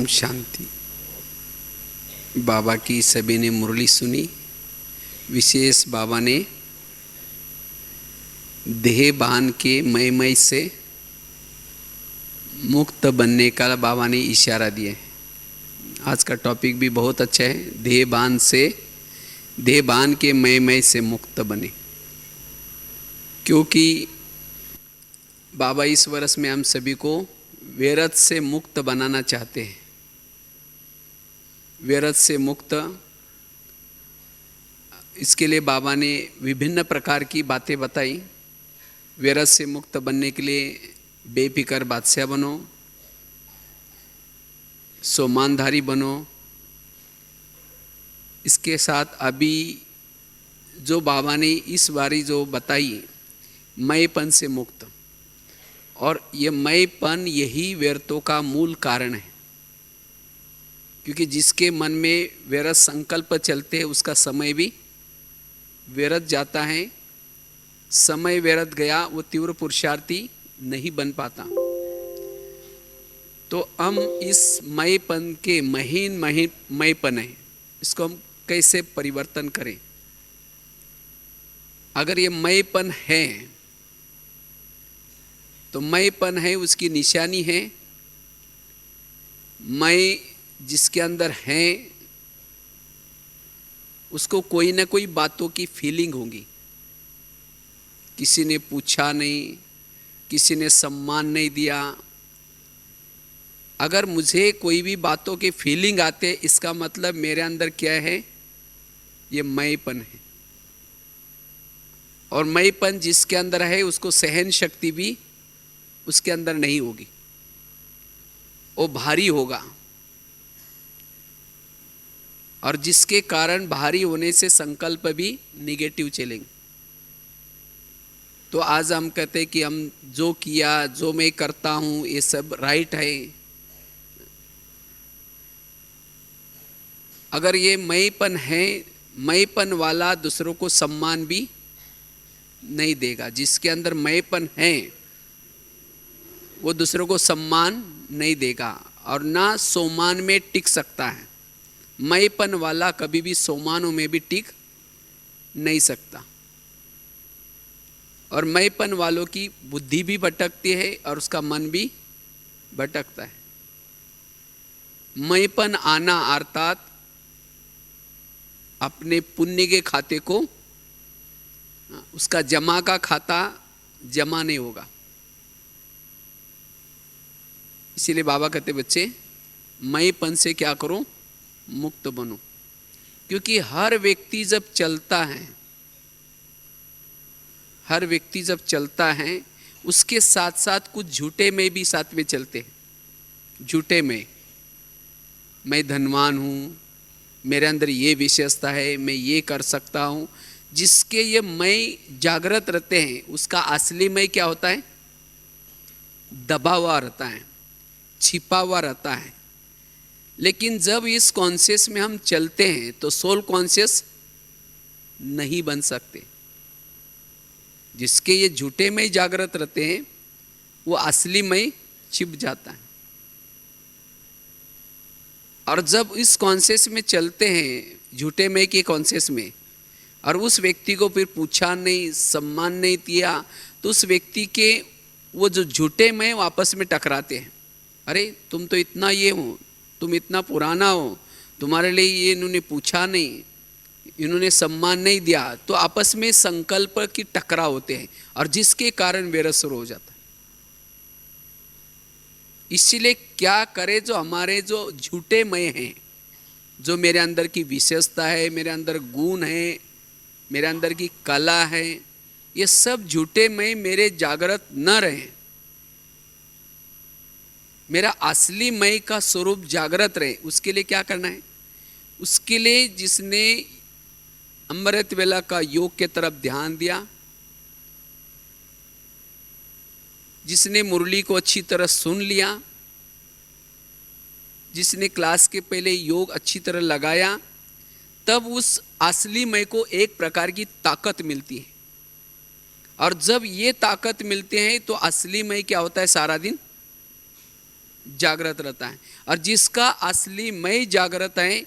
शांति। बाबा की सभी ने मुरली सुनी। विशेष बाबा ने देह बांध के मय से मुक्त बनने का बाबा ने इशारा दिया है। आज का टॉपिक भी बहुत अच्छा है। देह बांध के मय से मुक्त बने, क्योंकि बाबा इस वर्ष में हम सभी को व्यर्थ से मुक्त बनाना चाहते हैं। व्यर्थ से मुक्त, इसके लिए बाबा ने विभिन्न प्रकार की बातें बताई। व्यर्थ से मुक्त बनने के लिए बेफिक्र बादशाह बनो, सोमानधारी बनो। इसके साथ अभी जो बाबा ने इस बारी जो बताई, मयपन से मुक्त, और ये मयपन यही व्यर्थों का मूल कारण है। क्योंकि जिसके मन में व्यर्थ संकल्प चलते हैं उसका समय भी व्यर्थ जाता है। समय व्यर्थ गया, वो तीव्र पुरुषार्थी नहीं बन पाता। तो हम इस मयपन के मयपन है, इसको हम कैसे परिवर्तन करें। अगर ये मयपन है तो मयपन है, उसकी निशानी है। मय जिसके अंदर है उसको कोई ना कोई बातों की फीलिंग होगी। किसी ने पूछा नहीं, किसी ने सम्मान नहीं दिया। अगर मुझे कोई भी बातों की फीलिंग आते, इसका मतलब मेरे अंदर क्या है, ये मयपन है। और मयपन जिसके अंदर है उसको सहन शक्ति भी उसके अंदर नहीं होगी, वो भारी होगा। और जिसके कारण भारी होने से संकल्प भी निगेटिव चलेंगे। तो आज हम कहते हैं कि हम जो किया, जो मैं करता हूं, ये सब राइट है। अगर ये मयपन है, मयपन वाला दूसरों को सम्मान भी नहीं देगा। जिसके अंदर मयपन है वो दूसरों को सम्मान नहीं देगा और ना सोमान में टिक सकता है। मयपन वाला कभी भी सोमानों में भी टिक नहीं सकता। और मयपन वालों की बुद्धि भी भटकती है और उसका मन भी भटकता है। मयपन आना अर्थात अपने पुण्य के खाते को, उसका जमा का खाता जमा नहीं होगा। इसीलिए बाबा कहते बच्चे मयपन से क्या करो, मुक्त बनो। क्योंकि हर व्यक्ति जब चलता है उसके साथ साथ कुछ झूठे में भी साथ में चलते हैं। झूठे में मैं धनवान हूँ, मेरे अंदर ये विशेषता है, मैं ये कर सकता हूँ। जिसके ये मैं जागृत रहते हैं उसका असली मैं क्या होता है, दबा हुआ रहता है, छिपा हुआ रहता है। लेकिन जब इस कॉन्शियस में हम चलते हैं तो सोल कॉन्शियस नहीं बन सकते। जिसके ये झूठे में जागृत रहते हैं वो असली में छिप जाता है। और जब इस कॉन्शियस में चलते हैं, झूठे में के कॉन्शियस में, और उस व्यक्ति को फिर पूछा नहीं, सम्मान नहीं दिया, तो उस व्यक्ति के वो जो झूठे में आपस में टकराते हैं। अरे तुम तो इतना ये हो, तुम इतना पुराना हो, तुम्हारे लिए ये इन्होंने पूछा नहीं, इन्होंने सम्मान नहीं दिया। तो आपस में संकल्प की टकराव होते हैं और जिसके कारण व्यर्थ शुरू हो जाता है। इसीलिए क्या करे, जो हमारे जो झूठे मय हैं, जो मेरे अंदर की विशेषता है, मेरे अंदर गुण है, मेरे अंदर की कला है, ये सब झूठे मय मेरे जागृत न रहे। मेरा असली मय का स्वरूप जागृत रहे। उसके लिए क्या करना है, उसके लिए जिसने अमृत वेला का योग के तरफ ध्यान दिया, जिसने मुरली को अच्छी तरह सुन लिया, जिसने क्लास के पहले योग अच्छी तरह लगाया, तब उस असली मय को एक प्रकार की ताकत मिलती है। और जब ये ताकत मिलते हैं तो असली मय क्या होता है, सारा दिन जागृत रहता है। और जिसका असली मैं जागृत है,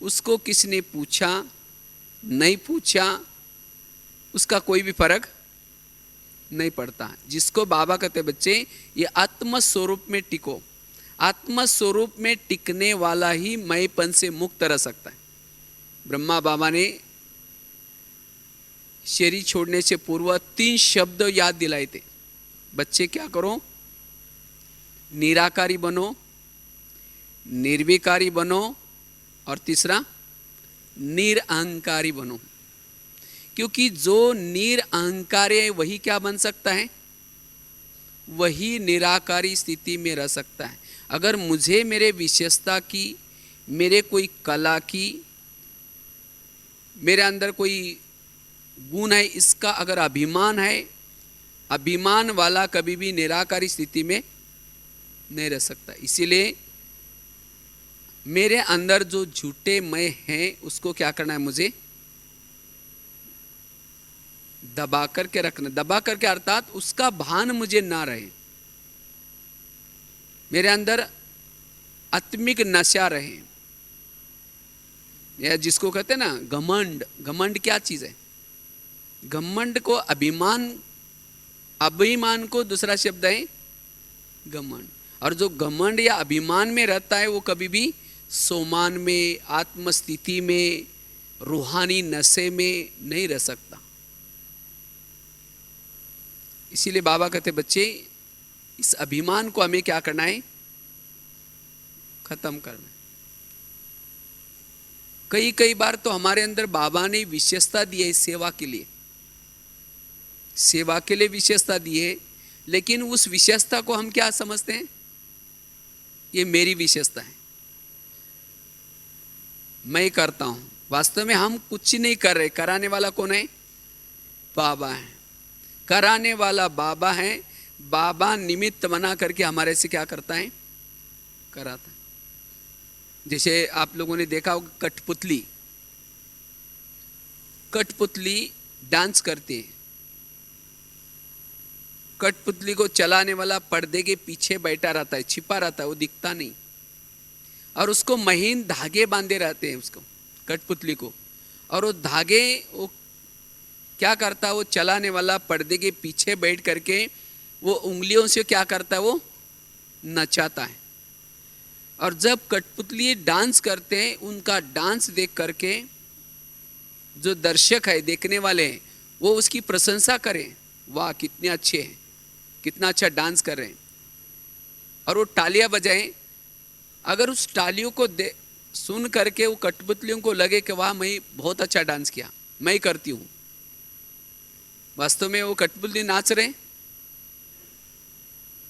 उसको किसने पूछा नहीं पूछा उसका कोई भी फर्क नहीं पड़ता। जिसको बाबा कहते बच्चे, ये आत्म स्वरूप में टिको। आत्म स्वरूप में टिकने वाला ही मैंपन से मुक्त रह सकता है। ब्रह्मा बाबा ने शरीर छोड़ने से पूर्व 3 शब्द याद दिलाए थे, बच्चे क्या करो, निराकारी बनो, निर्विकारी बनो, और तीसरा निरअहंकारी बनो। क्योंकि जो निरअहंकारी है वही क्या बन सकता है, वही निराकारी स्थिति में रह सकता है। अगर मुझे मेरे विशेषता की, मेरे कोई कला की, मेरे अंदर कोई गुण है, इसका अगर अभिमान है, अभिमान वाला कभी भी निराकारी स्थिति में नहीं रह सकता। इसीलिए मेरे अंदर जो झूठे मैं हैं उसको क्या करना है, मुझे दबा करके रखना। दबा करके अर्थात उसका भान मुझे ना रहे, मेरे अंदर आत्मिक नशा रहे। यह जिसको कहते हैं ना घमंड, घमंड क्या चीज है, घमंड को अभिमान, अभिमान को दूसरा शब्द है घमंड। और जो घमंड या अभिमान में रहता है वो कभी भी सोमान में, आत्मस्थिति में, रूहानी नशे में नहीं रह सकता। इसीलिए बाबा कहते बच्चे, इस अभिमान को हमें क्या करना है, खत्म करना है। कई बार तो हमारे अंदर बाबा ने विशेषता दी है सेवा के लिए, सेवा के लिए विशेषता दी है, लेकिन उस विशेषता को हम क्या समझते हैं, ये मेरी विशेषता है, मैं करता हूं। वास्तव में हम कुछ नहीं कर रहे, कराने वाला कौन है, बाबा है। कराने वाला बाबा है। बाबा निमित्त बना करके हमारे से क्या करता है, कराता है। जैसे आप लोगों ने देखा होगा कठपुतली, कठपुतली डांस करती है। कठपुतली को चलाने वाला पर्दे के पीछे बैठा रहता है, छिपा रहता है, वो दिखता नहीं, और उसको महीन धागे बांधे रहते हैं उसको, कठपुतली को। और वो धागे वो क्या करता है, वो चलाने वाला पर्दे के पीछे बैठ करके वो उंगलियों से क्या करता है, वो नचाता है। और जब कठपुतली डांस करते हैं, उनका डांस देख करके जो दर्शक है, देखने वाले हैं, वो उसकी प्रशंसा करें, वाह कितने अच्छे हैं, कितना अच्छा डांस कर रहे हैं, और वो तालियां बजाएं। अगर उस तालियों को सुन करके वो कठपुतलियों को लगे कि वाह मैं बहुत अच्छा डांस किया, मैं करती हूँ, वास्तव में वो कठपुतली नाच रहे,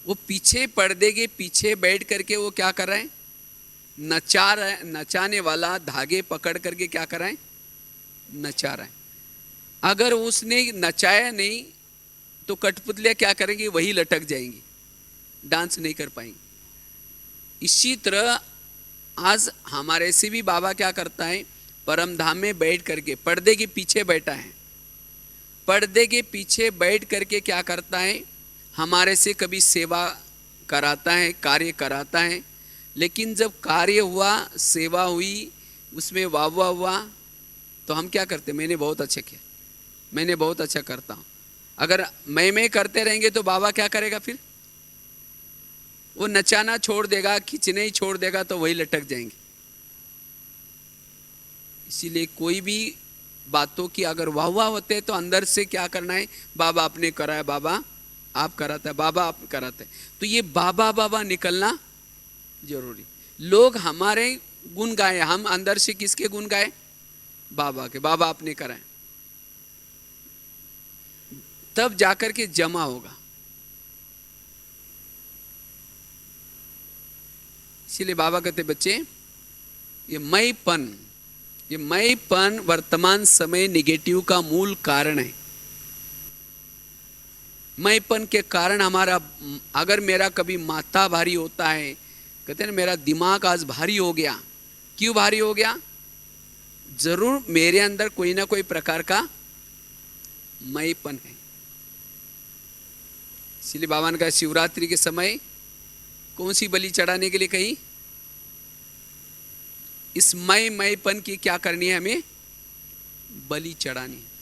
वो पीछे पर्दे के पीछे बैठ करके वो क्या कर रहे हैं, नचा रहे। नचाने वाला धागे पकड़ करके क्या कर रहे हैं, नचा रहा है। अगर उसने नचाया नहीं तो कठपुतलियां क्या करेंगी, वही लटक जाएंगी, डांस नहीं कर पाएंगी। इसी तरह आज हमारे से भी बाबा क्या करता है, परम धाम में बैठ करके पर्दे के पीछे बैठा है, पर्दे के पीछे बैठ करके क्या करता है, हमारे से कभी सेवा कराता है, कार्य कराता है। लेकिन जब कार्य हुआ, सेवा हुई, उसमें वाह वाह हुआ, तो हम क्या करते, मैंने बहुत अच्छा किया, मैंने बहुत अच्छा करता हूँ। अगर मैं करते रहेंगे तो बाबा क्या करेगा, फिर वो नचाना छोड़ देगा, खींचने ही छोड़ देगा, तो वही लटक जाएंगे। इसीलिए कोई भी बातों की अगर वाह वाह होते हैं तो अंदर से क्या करना है, बाबा आपने कराया, बाबा आप कराता है, बाबा आप कराते हैं, तो ये बाबा बाबा निकलना जरूरी। लोग हमारे गुण गाए, हम अंदर से किसके गुण गाए, बाबा के, बाबा आपने कराए, तब जाकर के जमा होगा। इसीलिए बाबा कहते बच्चे, ये मैंपन वर्तमान समय निगेटिव का मूल कारण है। मैंपन के कारण हमारा, अगर मेरा कभी माथा भारी होता है, कहते हैं ना मेरा दिमाग आज भारी हो गया, क्यों भारी हो गया, जरूर मेरे अंदर कोई ना कोई प्रकार का मैंपन है। इसलिए बाबा ने कहा शिवरात्रि के समय कौन सी बलि चढ़ाने के लिए कही? इस मैपन की क्या करनी है? हमें बलि चढ़ानी है।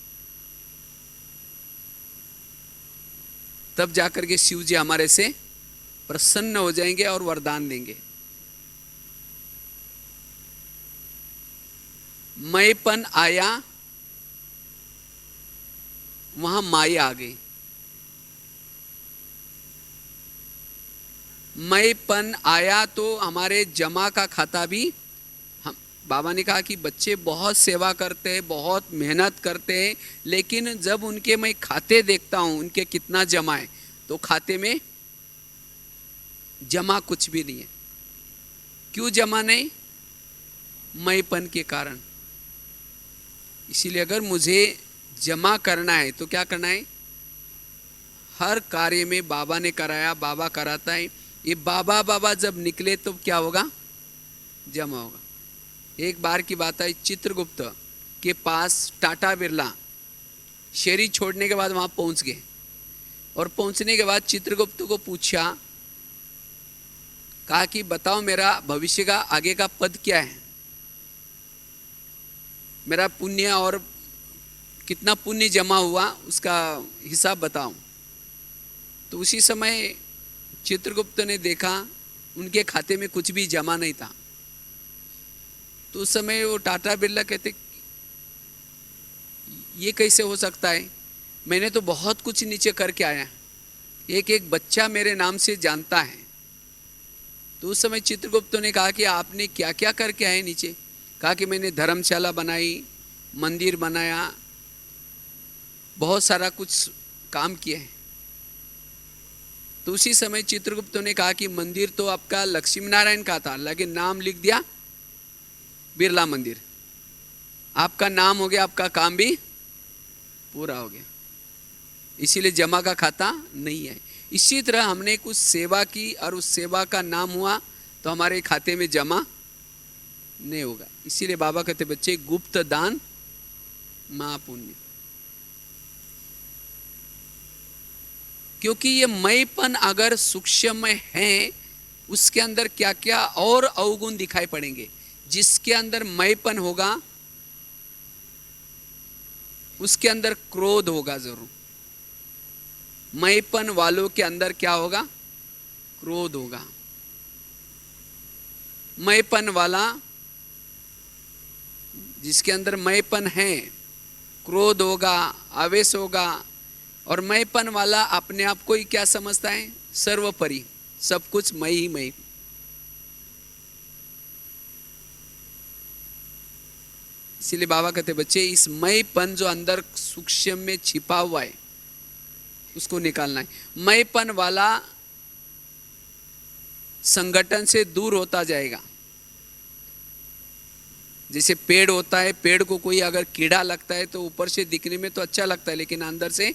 तब जाकर के शिव जी हमारे से प्रसन्न हो जाएंगे और वरदान देंगे। मैपन आया, वहां माया आ गई। मैपन आया तो हमारे जमा का खाता भी, हम बाबा ने कहा कि बच्चे बहुत सेवा करते हैं, बहुत मेहनत करते हैं, लेकिन जब उनके मैं खाते देखता हूं उनके कितना जमा है, तो खाते में जमा कुछ भी नहीं है। क्यों जमा नहीं? मैपन के कारण। इसीलिए अगर मुझे जमा करना है तो क्या करना है? हर कार्य में बाबा ने कराया, बाबा कराता है, ये बाबा बाबा जब निकले तो क्या होगा? जमा होगा। एक बार की बात है, चित्रगुप्त के पास टाटा बिरला शेरी छोड़ने के बाद वहां पहुंच गए, और पहुंचने के बाद चित्रगुप्त को पूछा, कहा कि बताओ मेरा भविष्य का आगे का पद क्या है, मेरा पुण्य और कितना पुण्य जमा हुआ उसका हिसाब बताओ। तो उसी समय चित्रगुप्त ने देखा उनके खाते में कुछ भी जमा नहीं था। तो उस समय वो टाटा बिरला कहते, ये कैसे हो सकता है, मैंने तो बहुत कुछ नीचे करके आया, एक एक बच्चा मेरे नाम से जानता है। तो उस समय चित्रगुप्त ने कहा कि आपने क्या क्या करके आए नीचे? कहा कि मैंने धर्मशाला बनाई, मंदिर बनाया, बहुत सारा कुछ काम किया है। तो उसी समय चित्रगुप्त ने कहा कि मंदिर तो आपका लक्ष्मी नारायण का था, लेकिन नाम लिख दिया बिरला मंदिर, आपका नाम हो गया, आपका काम भी पूरा हो गया, इसीलिए जमा का खाता नहीं है। इसी तरह हमने कुछ सेवा की और उस सेवा का नाम हुआ तो हमारे खाते में जमा नहीं होगा। इसीलिए बाबा कहते बच्चे गुप्त दान महापुण्य, क्योंकि ये मैपन अगर सूक्ष्म है, उसके अंदर क्या क्या और अवगुण दिखाई पड़ेंगे। जिसके अंदर मैपन होगा उसके अंदर क्रोध होगा जरूर। मैपन वालों के अंदर क्या होगा? क्रोध होगा। मैपन वाला, जिसके अंदर मैपन है, क्रोध होगा, आवेश होगा। और मैपन वाला अपने आप को ही क्या समझता है? सर्वोपरि, सब कुछ मैं ही मैं। इसीलिए बाबा कहते बच्चे इस मैपन जो अंदर सूक्ष्म में छिपा हुआ है उसको निकालना है। मैपन वाला संगठन से दूर होता जाएगा। जैसे पेड़ होता है, पेड़ को कोई अगर कीड़ा लगता है तो ऊपर से दिखने में तो अच्छा लगता है, लेकिन अंदर से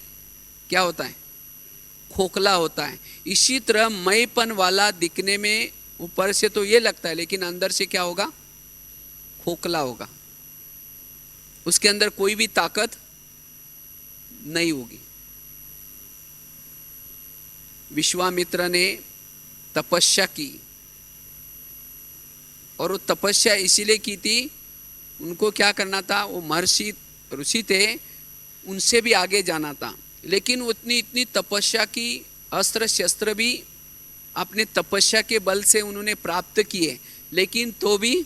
क्या होता है? खोखला होता है। इसी तरह मैपन वाला दिखने में ऊपर से तो ये लगता है, लेकिन अंदर से क्या होगा? खोखला होगा, उसके अंदर कोई भी ताकत नहीं होगी। विश्वामित्र ने तपस्या की, और वो तपस्या इसीलिए की थी, उनको क्या करना था? वो महर्षि ऋषि थे, उनसे भी आगे जाना था, लेकिन उतनी इतनी तपस्या की, अस्त्र शस्त्र भी अपने तपस्या के बल से उन्होंने प्राप्त किए, लेकिन तो भी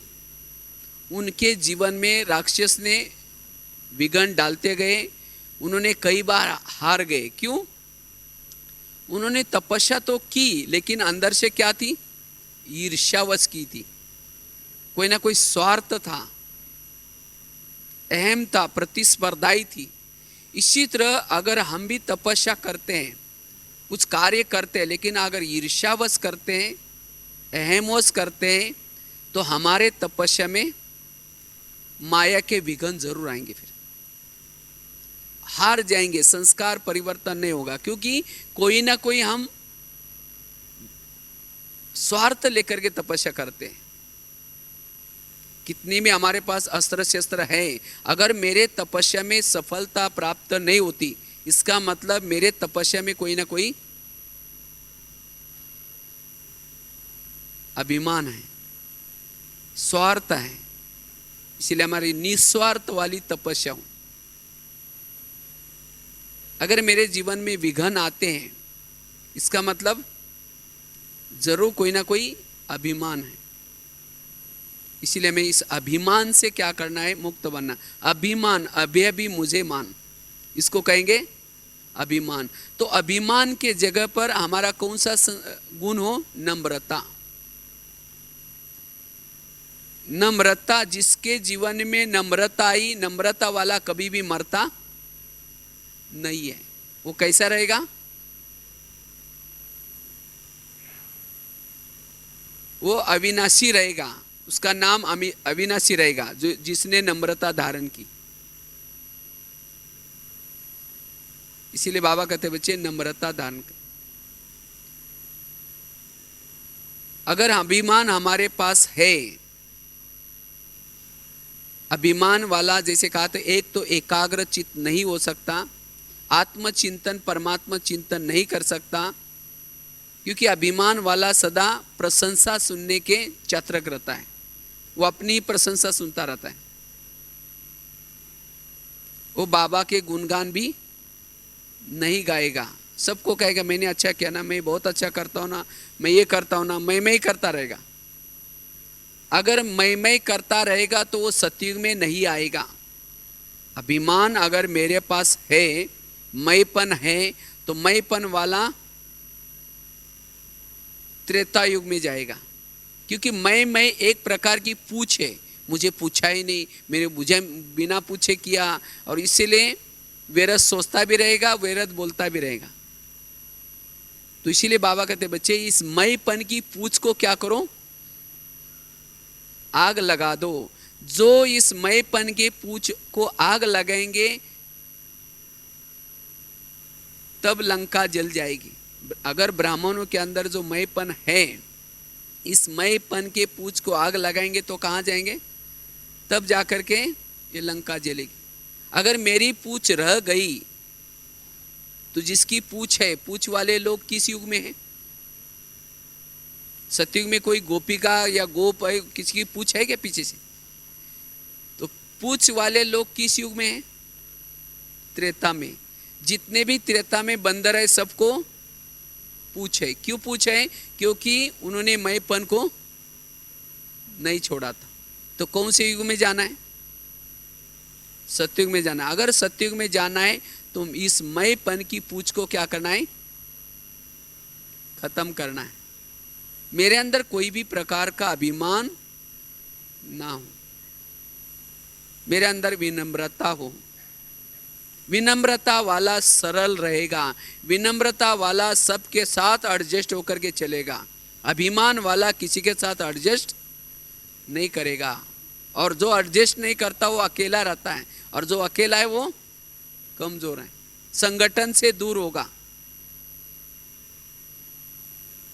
उनके जीवन में राक्षस ने विघ्न डालते गए, उन्होंने कई बार हार गए। क्यों? उन्होंने तपस्या तो की, लेकिन अंदर से क्या थी? ईर्ष्यावश की थी, कोई ना कोई स्वार्थ था, अहम था, प्रतिस्पर्धाई थी। इसी तरह अगर हम भी तपस्या करते हैं, कुछ कार्य करते हैं, लेकिन अगर ईर्ष्यावश करते हैं, अहमवश करते हैं, तो हमारे तपस्या में माया के विघ्न जरूर आएंगे, फिर हार जाएंगे, संस्कार परिवर्तन नहीं होगा, क्योंकि कोई ना कोई हम स्वार्थ लेकर के तपस्या करते हैं। कितनी में हमारे पास अस्त्र शस्त्र है, अगर मेरे तपस्या में सफलता प्राप्त नहीं होती, इसका मतलब मेरे तपस्या में कोई ना कोई अभिमान है, स्वार्थ है, इसलिए हमारी निस्वार्थ वाली तपस्या हो। अगर मेरे जीवन में विघ्न आते हैं, इसका मतलब जरूर कोई ना कोई अभिमान है। इसीलिए हमें इस अभिमान से क्या करना है, मुक्त बनना। अभिमान, अभी अभी मुझे मान, इसको कहेंगे अभिमान। तो अभिमान के जगह पर हमारा कौन सा गुण हो, नम्रता। नम्रता, जिसके जीवन में नम्रता आई, नम्रता वाला कभी भी मरता नहीं है। वो कैसा रहेगा, वो अविनाशी रहेगा, उसका नाम अविनाशी रहेगा, जो जिसने नम्रता धारण की। इसीलिए बाबा कहते बच्चे नम्रता धारण कर। अगर अभिमान हमारे पास है, अभिमान वाला, जैसे कहा तो एक तो एकाग्र चित्त नहीं हो सकता, आत्मचिंतन परमात्मा चिंतन नहीं कर सकता, क्योंकि अभिमान वाला सदा प्रशंसा सुनने के चतुर रहता है, वो अपनी प्रशंसा सुनता रहता है। वो बाबा के गुणगान भी नहीं गाएगा, सबको कहेगा मैंने अच्छा किया ना, मैं बहुत अच्छा करता हूँ ना, मैं ये करता हूँ ना, मैं ही करता रहेगा। अगर मैं करता रहेगा तो वो सतयुग में नहीं आएगा। अभिमान अगर मेरे पास है, मैंपन है, तो मैंपन वाला त्रेता युग में जाएगा, क्योंकि मैं एक प्रकार की पूछ है, मुझे पूछा ही नहीं, मुझे बिना पूछे किया, और इसीलिए वैरत सोचता भी रहेगा, वैरत बोलता भी रहेगा। तो इसीलिए बाबा कहते बच्चे इस मैंपन की पूछ को क्या करो, आग लगा दो। जो इस मैंपन के पूछ को आग लगाएंगे तब लंका जल जाएगी। अगर ब्राह्मणों के अंदर जो मैंपन है, इस मैंपन के पूछ को आग लगाएंगे तो कहाँ जाएंगे, तब जाकर के ये लंका जलेगी। अगर मेरी पूछ रह गई तो जिसकी पूछ है, पूछ वाले लोग किस युग में है, सतयुग में कोई गोपिका या गोप है, किसी की पूछ है क्या पीछे से, तो पूछ वाले लोग किस युग में है, त्रेता में। जितने भी त्रेता में बंदर है सबको पूछ है। क्यों पूछ है, क्योंकि उन्होंने मैंपन को नहीं छोड़ा था। तो कौन से युग में जाना है, सतयुग में जाना है। अगर सतयुग में जाना है तो इस मैंपन की पूछ को क्या करना है, खत्म करना है। मेरे अंदर कोई भी प्रकार का अभिमान ना हो, मेरे अंदर विनम्रता हो। विनम्रता वाला सरल रहेगा, विनम्रता वाला सबके साथ एडजस्ट होकर के चलेगा। अभिमान वाला किसी के साथ एडजस्ट नहीं करेगा, और जो एडजस्ट नहीं करता वो अकेला रहता है, और जो अकेला है वो कमजोर है, संगठन से दूर होगा।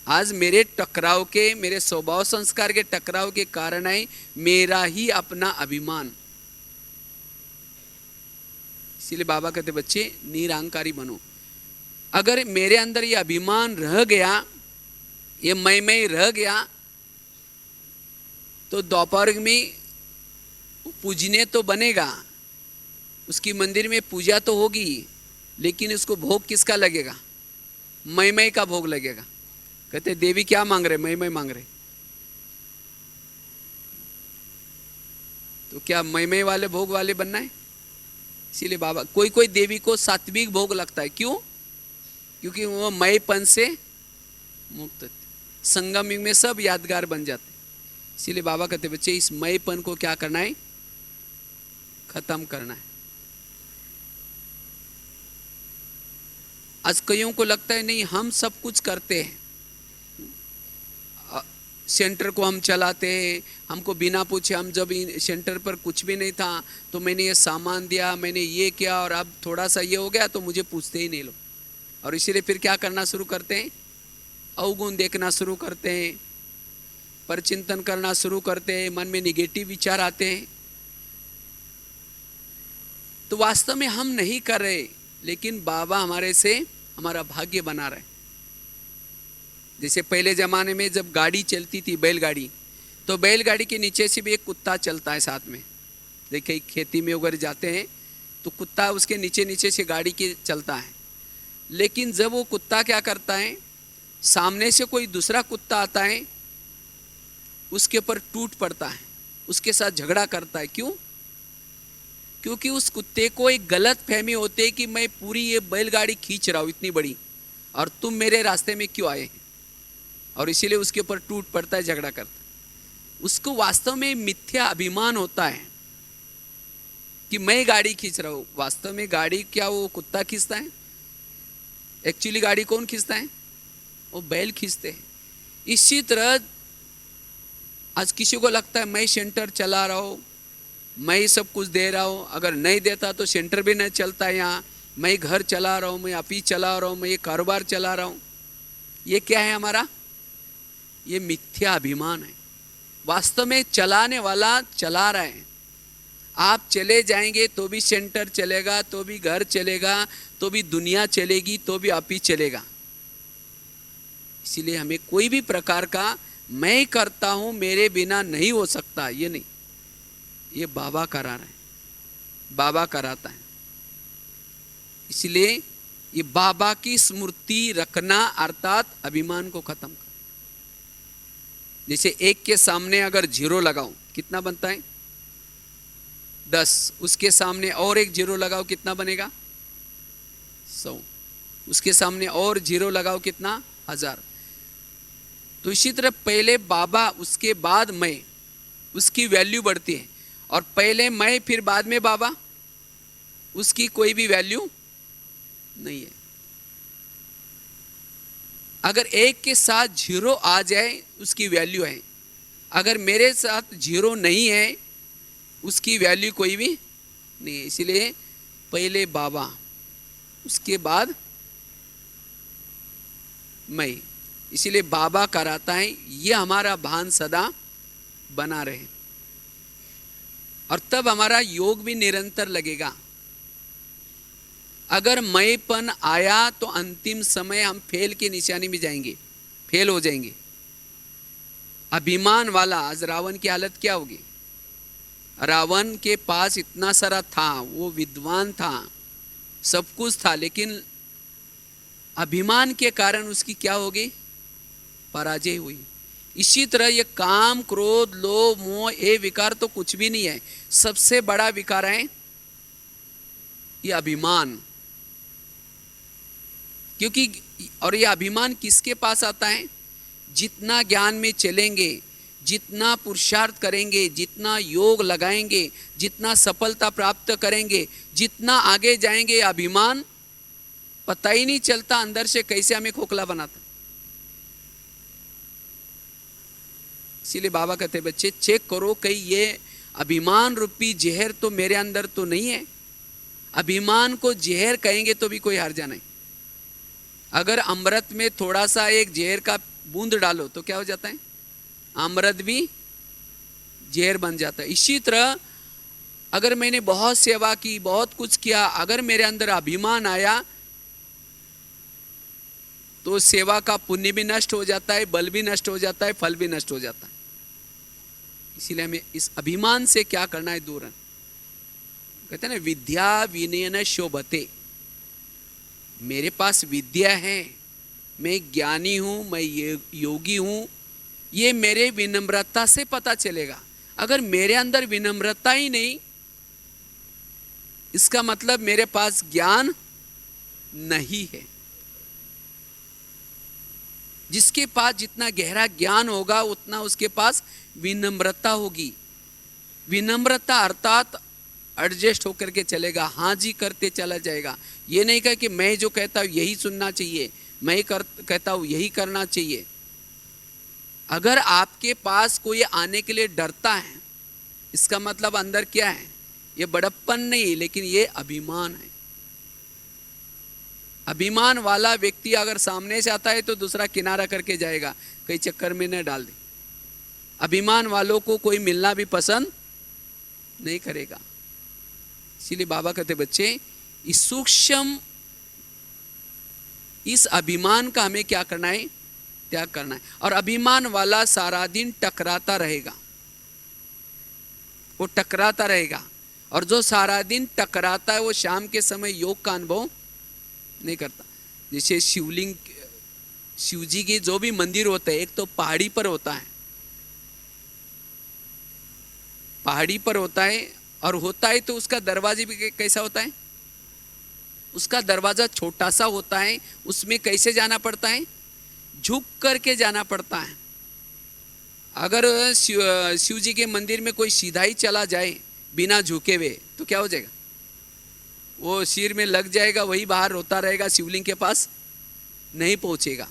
आज मेरे टकराव के, मेरे स्वभाव संस्कार के टकराव के कारण है मेरा ही अपना अभिमान। इसीलिए बाबा कहते बच्चे निरहंकारी बनो। अगर मेरे अंदर ये अभिमान रह गया, ये मैं रह गया, तो दोपहर में पूजने तो बनेगा, उसकी मंदिर में पूजा तो होगी, लेकिन उसको भोग किसका लगेगा, मैं का भोग लगेगा। कहते देवी क्या मांग रहे, मैं मांग रहे, तो क्या मैं वाले भोग वाले बनना है। इसीलिए बाबा कोई देवी को सात्विक भोग लगता है। क्यों, क्योंकि वो मैंपन से मुक्त, संगम युग में सब यादगार बन जाते। इसीलिए बाबा कहते बच्चे इस मैंपन को क्या करना है, खत्म करना है। आज कईयों को लगता है नहीं हम सब कुछ करते हैं, सेंटर को हम चलाते हैं, हमको बिना पूछे, हम जब सेंटर पर कुछ भी नहीं था तो मैंने ये सामान दिया, मैंने ये किया, और अब थोड़ा सा ये हो गया तो मुझे पूछते ही नहीं लोग। और इसीलिए फिर क्या करना शुरू करते हैं, अवगुण देखना शुरू करते हैं, परचिंतन करना शुरू करते हैं, मन में निगेटिव विचार आते हैं। तो वास्तव में हम नहीं कर रहे, लेकिन बाबा हमारे से हमारा भाग्य बना रहे। जैसे पहले ज़माने में जब गाड़ी चलती थी, बैलगाड़ी, तो बैलगाड़ी के नीचे से भी एक कुत्ता चलता है साथ में। देखिए खेती में अगर जाते हैं तो कुत्ता उसके नीचे नीचे से गाड़ी के चलता है। लेकिन जब वो कुत्ता क्या करता है, सामने से कोई दूसरा कुत्ता आता है, उसके ऊपर टूट पड़ता है, उसके साथ झगड़ा करता है। क्यों? क्योंकि उस कुत्ते को एक गलत फहमी होती है कि मैं पूरी ये बैलगाड़ी खींच रहा हूँ इतनी बड़ी, और तुम मेरे रास्ते में क्यों आए हैं, और इसीलिए उसके ऊपर टूट पड़ता है, झगड़ा करता है। उसको वास्तव में मिथ्या अभिमान होता है कि मैं गाड़ी खींच रहा हूँ। वास्तव में गाड़ी क्या वो कुत्ता खींचता है? एक्चुअली गाड़ी कौन खींचता है? वो बैल खींचते हैं। इसी तरह आज किसी को लगता है मैं सेंटर चला रहा हूँ, मैं सब कुछ दे रहा हूँ, अगर नहीं देता तो सेंटर भी नहीं चलता है यहाँ, मैं घर चला रहा हूँ, मैं ऑफिस चला रहा हूँ, मैं ये कारोबार चला रहा हूँ। ये क्या है हमारा? ये मिथ्या अभिमान है। वास्तव में चलाने वाला चला रहा है। आप चले जाएंगे तो भी सेंटर चलेगा, तो भी घर चलेगा, तो भी दुनिया चलेगी, तो भी ऑफिस चलेगा। इसीलिए हमें कोई भी प्रकार का मैं करता हूं मेरे बिना नहीं हो सकता, ये नहीं, ये बाबा करा रहे हैं, बाबा कराता है। इसलिए ये बाबा की स्मृति रखना अर्थात अभिमान को खत्म कर। जैसे एक के सामने अगर 0 लगाओ कितना बनता है? 10। उसके सामने और एक 0 लगाओ कितना बनेगा? 100। उसके सामने और 0 लगाओ कितना? 1000। तो इसी तरह पहले बाबा, उसके बाद मैं, उसकी वैल्यू बढ़ती है। और पहले मैं फिर बाद में बाबा, उसकी कोई भी वैल्यू नहीं है। अगर एक के साथ 0 आ जाए उसकी वैल्यू है, अगर मेरे साथ 0 नहीं है उसकी वैल्यू कोई भी नहीं है। इसलिए पहले बाबा, उसके बाद मैं। इसीलिए बाबा कराता है, ये हमारा भान सदा बना रहे, और तब हमारा योग भी निरंतर लगेगा। अगर मैंपन आया तो अंतिम समय हम फेल की निशानी में जाएंगे, फेल हो जाएंगे। अभिमान वाला, आज रावण की हालत क्या होगी? रावण के पास इतना सारा था, वो विद्वान था, सब कुछ था, लेकिन अभिमान के कारण उसकी क्या होगी? पराजय हुई। इसी तरह ये काम, क्रोध, लोभ, मोह, ये विकार तो कुछ भी नहीं है। सबसे बड़ा विकार है ये अभिमान। क्योंकि और ये अभिमान किसके पास आता है? जितना ज्ञान में चलेंगे, जितना पुरुषार्थ करेंगे, जितना योग लगाएंगे, जितना सफलता प्राप्त करेंगे, जितना आगे जाएंगे, अभिमान पता ही नहीं चलता अंदर से कैसे हमें खोखला बनाता। इसीलिए बाबा कहते बच्चे चेक करो कहीं ये अभिमान रूपी जहर तो मेरे अंदर तो नहीं है। अभिमान को जहर कहेंगे तो भी कोई हर्जा नहीं। अगर अमृत में थोड़ा सा एक जहर का बूंद डालो तो क्या हो जाता है? अमृत भी जहर बन जाता है। इसी तरह अगर मैंने बहुत सेवा की, बहुत कुछ किया, अगर मेरे अंदर अभिमान आया तो सेवा का पुण्य भी नष्ट हो जाता है, बल भी नष्ट हो जाता है, फल भी नष्ट हो जाता है। इसीलिए हमें इस अभिमान से क्या करना है? दूर। कहते हैं ना, विद्या विनयन शोभते। मेरे पास विद्या है, मैं ज्ञानी हूं, मैं योगी हूं, ये मेरे विनम्रता से पता चलेगा। अगर मेरे अंदर विनम्रता ही नहीं, इसका मतलब मेरे पास ज्ञान नहीं है। जिसके पास जितना गहरा ज्ञान होगा उतना उसके पास विनम्रता होगी। विनम्रता अर्थात एडजस्ट होकर के चलेगा, हाँ जी करते चला जाएगा। ये नहीं कहा कि मैं जो कहता हूँ यही सुनना चाहिए, मैं कहता हूँ यही करना चाहिए। अगर आपके पास कोई आने के लिए डरता है, इसका मतलब अंदर क्या है? ये बड़प्पन नहीं, लेकिन ये अभिमान है। अभिमान वाला व्यक्ति अगर सामने से आता है तो दूसरा किनारा करके जाएगा, कई चक्कर में न डाल दे। अभिमान वालों को कोई मिलना भी पसंद नहीं करेगा। इसीलिए बाबा कहते बच्चे, इस सूक्ष्म इस अभिमान का हमें क्या करना है? त्याग करना है। और अभिमान वाला सारा दिन टकराता रहेगा, वो टकराता रहेगा। और जो सारा दिन टकराता है वो शाम के समय योग का अनुभव नहीं करता। जैसे शिवलिंग, शिव जी के जो भी मंदिर होते हैं, एक तो पहाड़ी पर होता है, पहाड़ी पर होता है, और होता है तो उसका दरवाजे भी कैसा होता है, उसका दरवाजा छोटा सा होता है, उसमें कैसे जाना पड़ता है, झुक करके जाना पड़ता है। अगर शिव जी के मंदिर में कोई सीधा ही चला जाए बिना झुके हुए तो क्या हो जाएगा, वो सिर में लग जाएगा, वही बाहर रोता रहेगा, शिवलिंग के पास नहीं पहुंचेगा।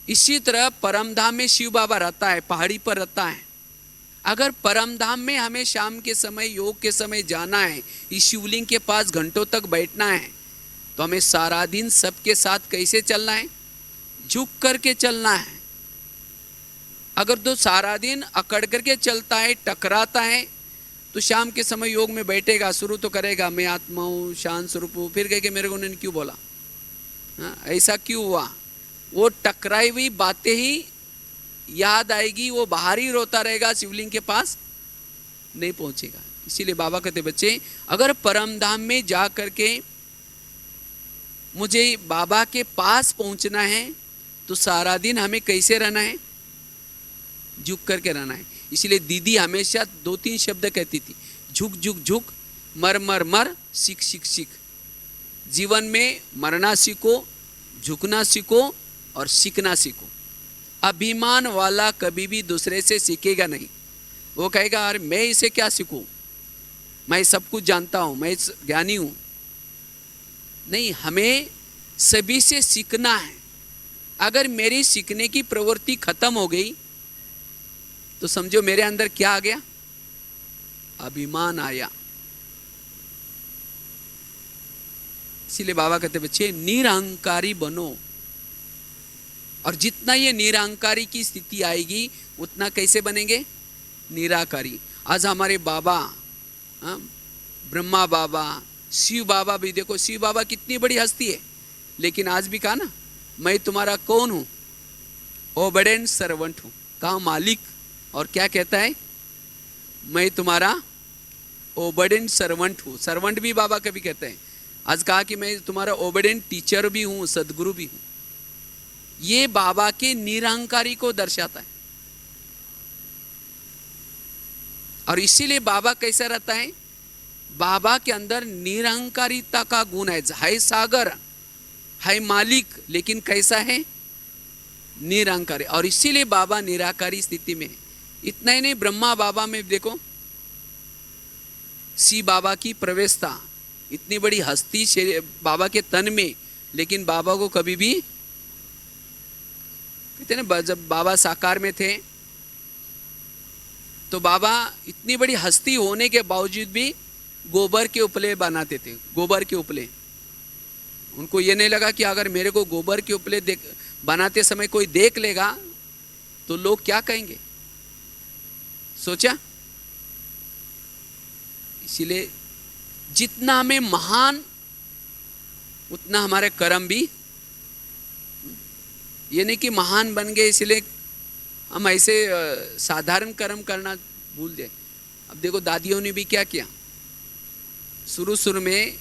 इसी तरह परमधाम में शिव बाबा रहता है, पहाड़ी पर रहता है। अगर परमधाम में हमें शाम के समय, योग के समय जाना है, इस शिवलिंग के पास घंटों तक बैठना है, तो हमें सारा दिन सबके साथ कैसे चलना है, झुक करके चलना है। अगर तो सारा दिन अकड़ करके चलता है, टकराता है, तो शाम के समय योग में बैठेगा, शुरू तो करेगा मैं आत्मा हूँ, शांत स्वरूप हूँ, फिर कहेगा मेरे को उन्होंने क्यों बोला, ऐसा क्यों हुआ, वो टकराई हुई बातें ही याद आएगी, वो बाहर ही रोता रहेगा, शिवलिंग के पास नहीं पहुंचेगा। इसीलिए बाबा कहते बच्चे, अगर परमधाम में जा करके मुझे बाबा के पास पहुंचना है तो सारा दिन हमें कैसे रहना है, झुक करके रहना है। इसलिए दीदी हमेशा 2-3 शब्द कहती थी, झुक झुक झुक, मर मर मर, सीख सीख सीख। जीवन में मरना सीखो, झुकना सीखो और सीखना सीखो। अभिमान वाला कभी भी दूसरे से सीखेगा नहीं। वो कहेगा अरे मैं इसे क्या सीखूं, मैं सब कुछ जानता हूं, मैं ज्ञानी हूं। नहीं, हमें सभी से सीखना है। अगर मेरी सीखने की प्रवृत्ति खत्म हो गई तो समझो मेरे अंदर क्या आ गया, अभिमान आया। इसीलिए बाबा कहते बच्चे निरहंकारी बनो, और जितना ये निरहंकारी की स्थिति आएगी उतना कैसे बनेंगे, निराकारी। आज हमारे बाबा, ब्रह्मा बाबा, शिव बाबा भी देखो, शिव बाबा कितनी बड़ी हस्ती है, लेकिन आज भी कहा ना, मैं तुम्हारा कौन हूं, ओबेडेंट सर्वेंट हूं। कहा मालिक, और क्या कहता है, मैं तुम्हारा ओबेडेंट सर्वेंट हूं। सर्वेंट भी बाबा कभी कहते हैं। आज कहा कि मैं तुम्हारा ओबेडेंट टीचर भी हूं, सदगुरु भी हूं। ये बाबा के निरहंकारी को दर्शाता है। और इसीलिए बाबा कैसा रहता है, बाबा के अंदर निरहंकारिता का गुण है सागर, है मालिक, लेकिन कैसा है, निरहंकारी। और इसीलिए बाबा निराकारी स्थिति में है। इतना ही नहीं, ब्रह्मा बाबा में देखो, सी बाबा की प्रवेशता, इतनी बड़ी हस्ती बाबा के तन में, लेकिन बाबा को कभी भी, कहते ना, जब बाबा साकार में थे तो बाबा इतनी बड़ी हस्ती होने के बावजूद भी गोबर के उपले बनाते थे, गोबर के उपले। उनको ये नहीं लगा कि अगर मेरे को गोबर के उपले बनाते समय कोई देख लेगा तो लोग क्या कहेंगे, सोचा। इसीलिए जितना हमें महान, उतना हमारे कर्म भी, ये नहीं कि महान बन गए इसलिए हम ऐसे साधारण कर्म करना भूल जाए। अब देखो दादियों ने भी क्या किया, शुरू में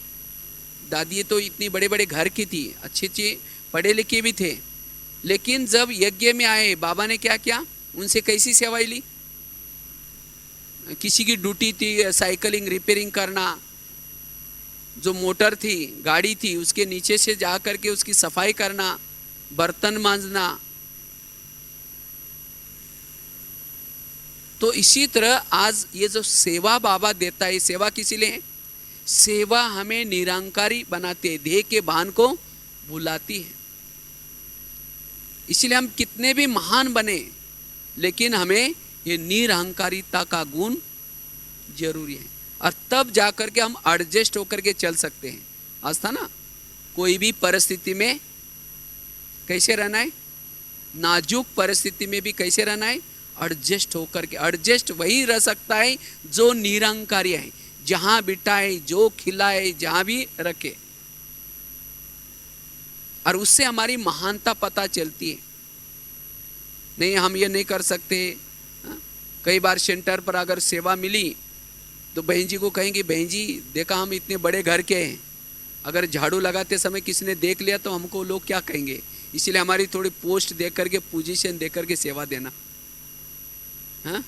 दादी तो इतनी बड़े बड़े घर की थी, अच्छे पढ़े लिखे भी थे, लेकिन जब यज्ञ में आए बाबा ने क्या किया, उनसे कैसी सेवाएं ली। किसी की ड्यूटी थी साइकिलिंग रिपेयरिंग करना, जो मोटर थी, गाड़ी थी, उसके नीचे से जा करके उसकी सफाई करना, बर्तन मांजना। तो इसी तरह आज ये जो सेवा बाबा देता है, सेवा किसी लिए है, सेवा हमें निरंकारी बनाती है, देह के भान को भुलाती है। इसलिए हम कितने भी महान बने, लेकिन हमें ये निरहंकारिता का गुण जरूरी है, और तब जाकर के हम एडजस्ट होकर के चल सकते हैं। आज था ना, कोई भी परिस्थिति में कैसे रहना है, नाजुक परिस्थिति में भी कैसे रहना है, एडजस्ट होकर के। एडजस्ट वही रह सकता है जो निरंकारी है, जहां बिठाए, जो खिलाए, जहां भी रखे। और उससे हमारी महानता पता चलती है। नहीं, हम ये नहीं कर सकते। कई बार सेंटर पर अगर सेवा मिली तो बहन जी को कहेंगे, बहन जी देखा हम इतने बड़े घर के हैं, अगर झाड़ू लगाते समय किसी ने देख लिया तो हमको लोग क्या कहेंगे। इसलिए हमारी थोड़ी पोस्ट देख करके, पोजीशन देख करके सेवा देना। हाँ,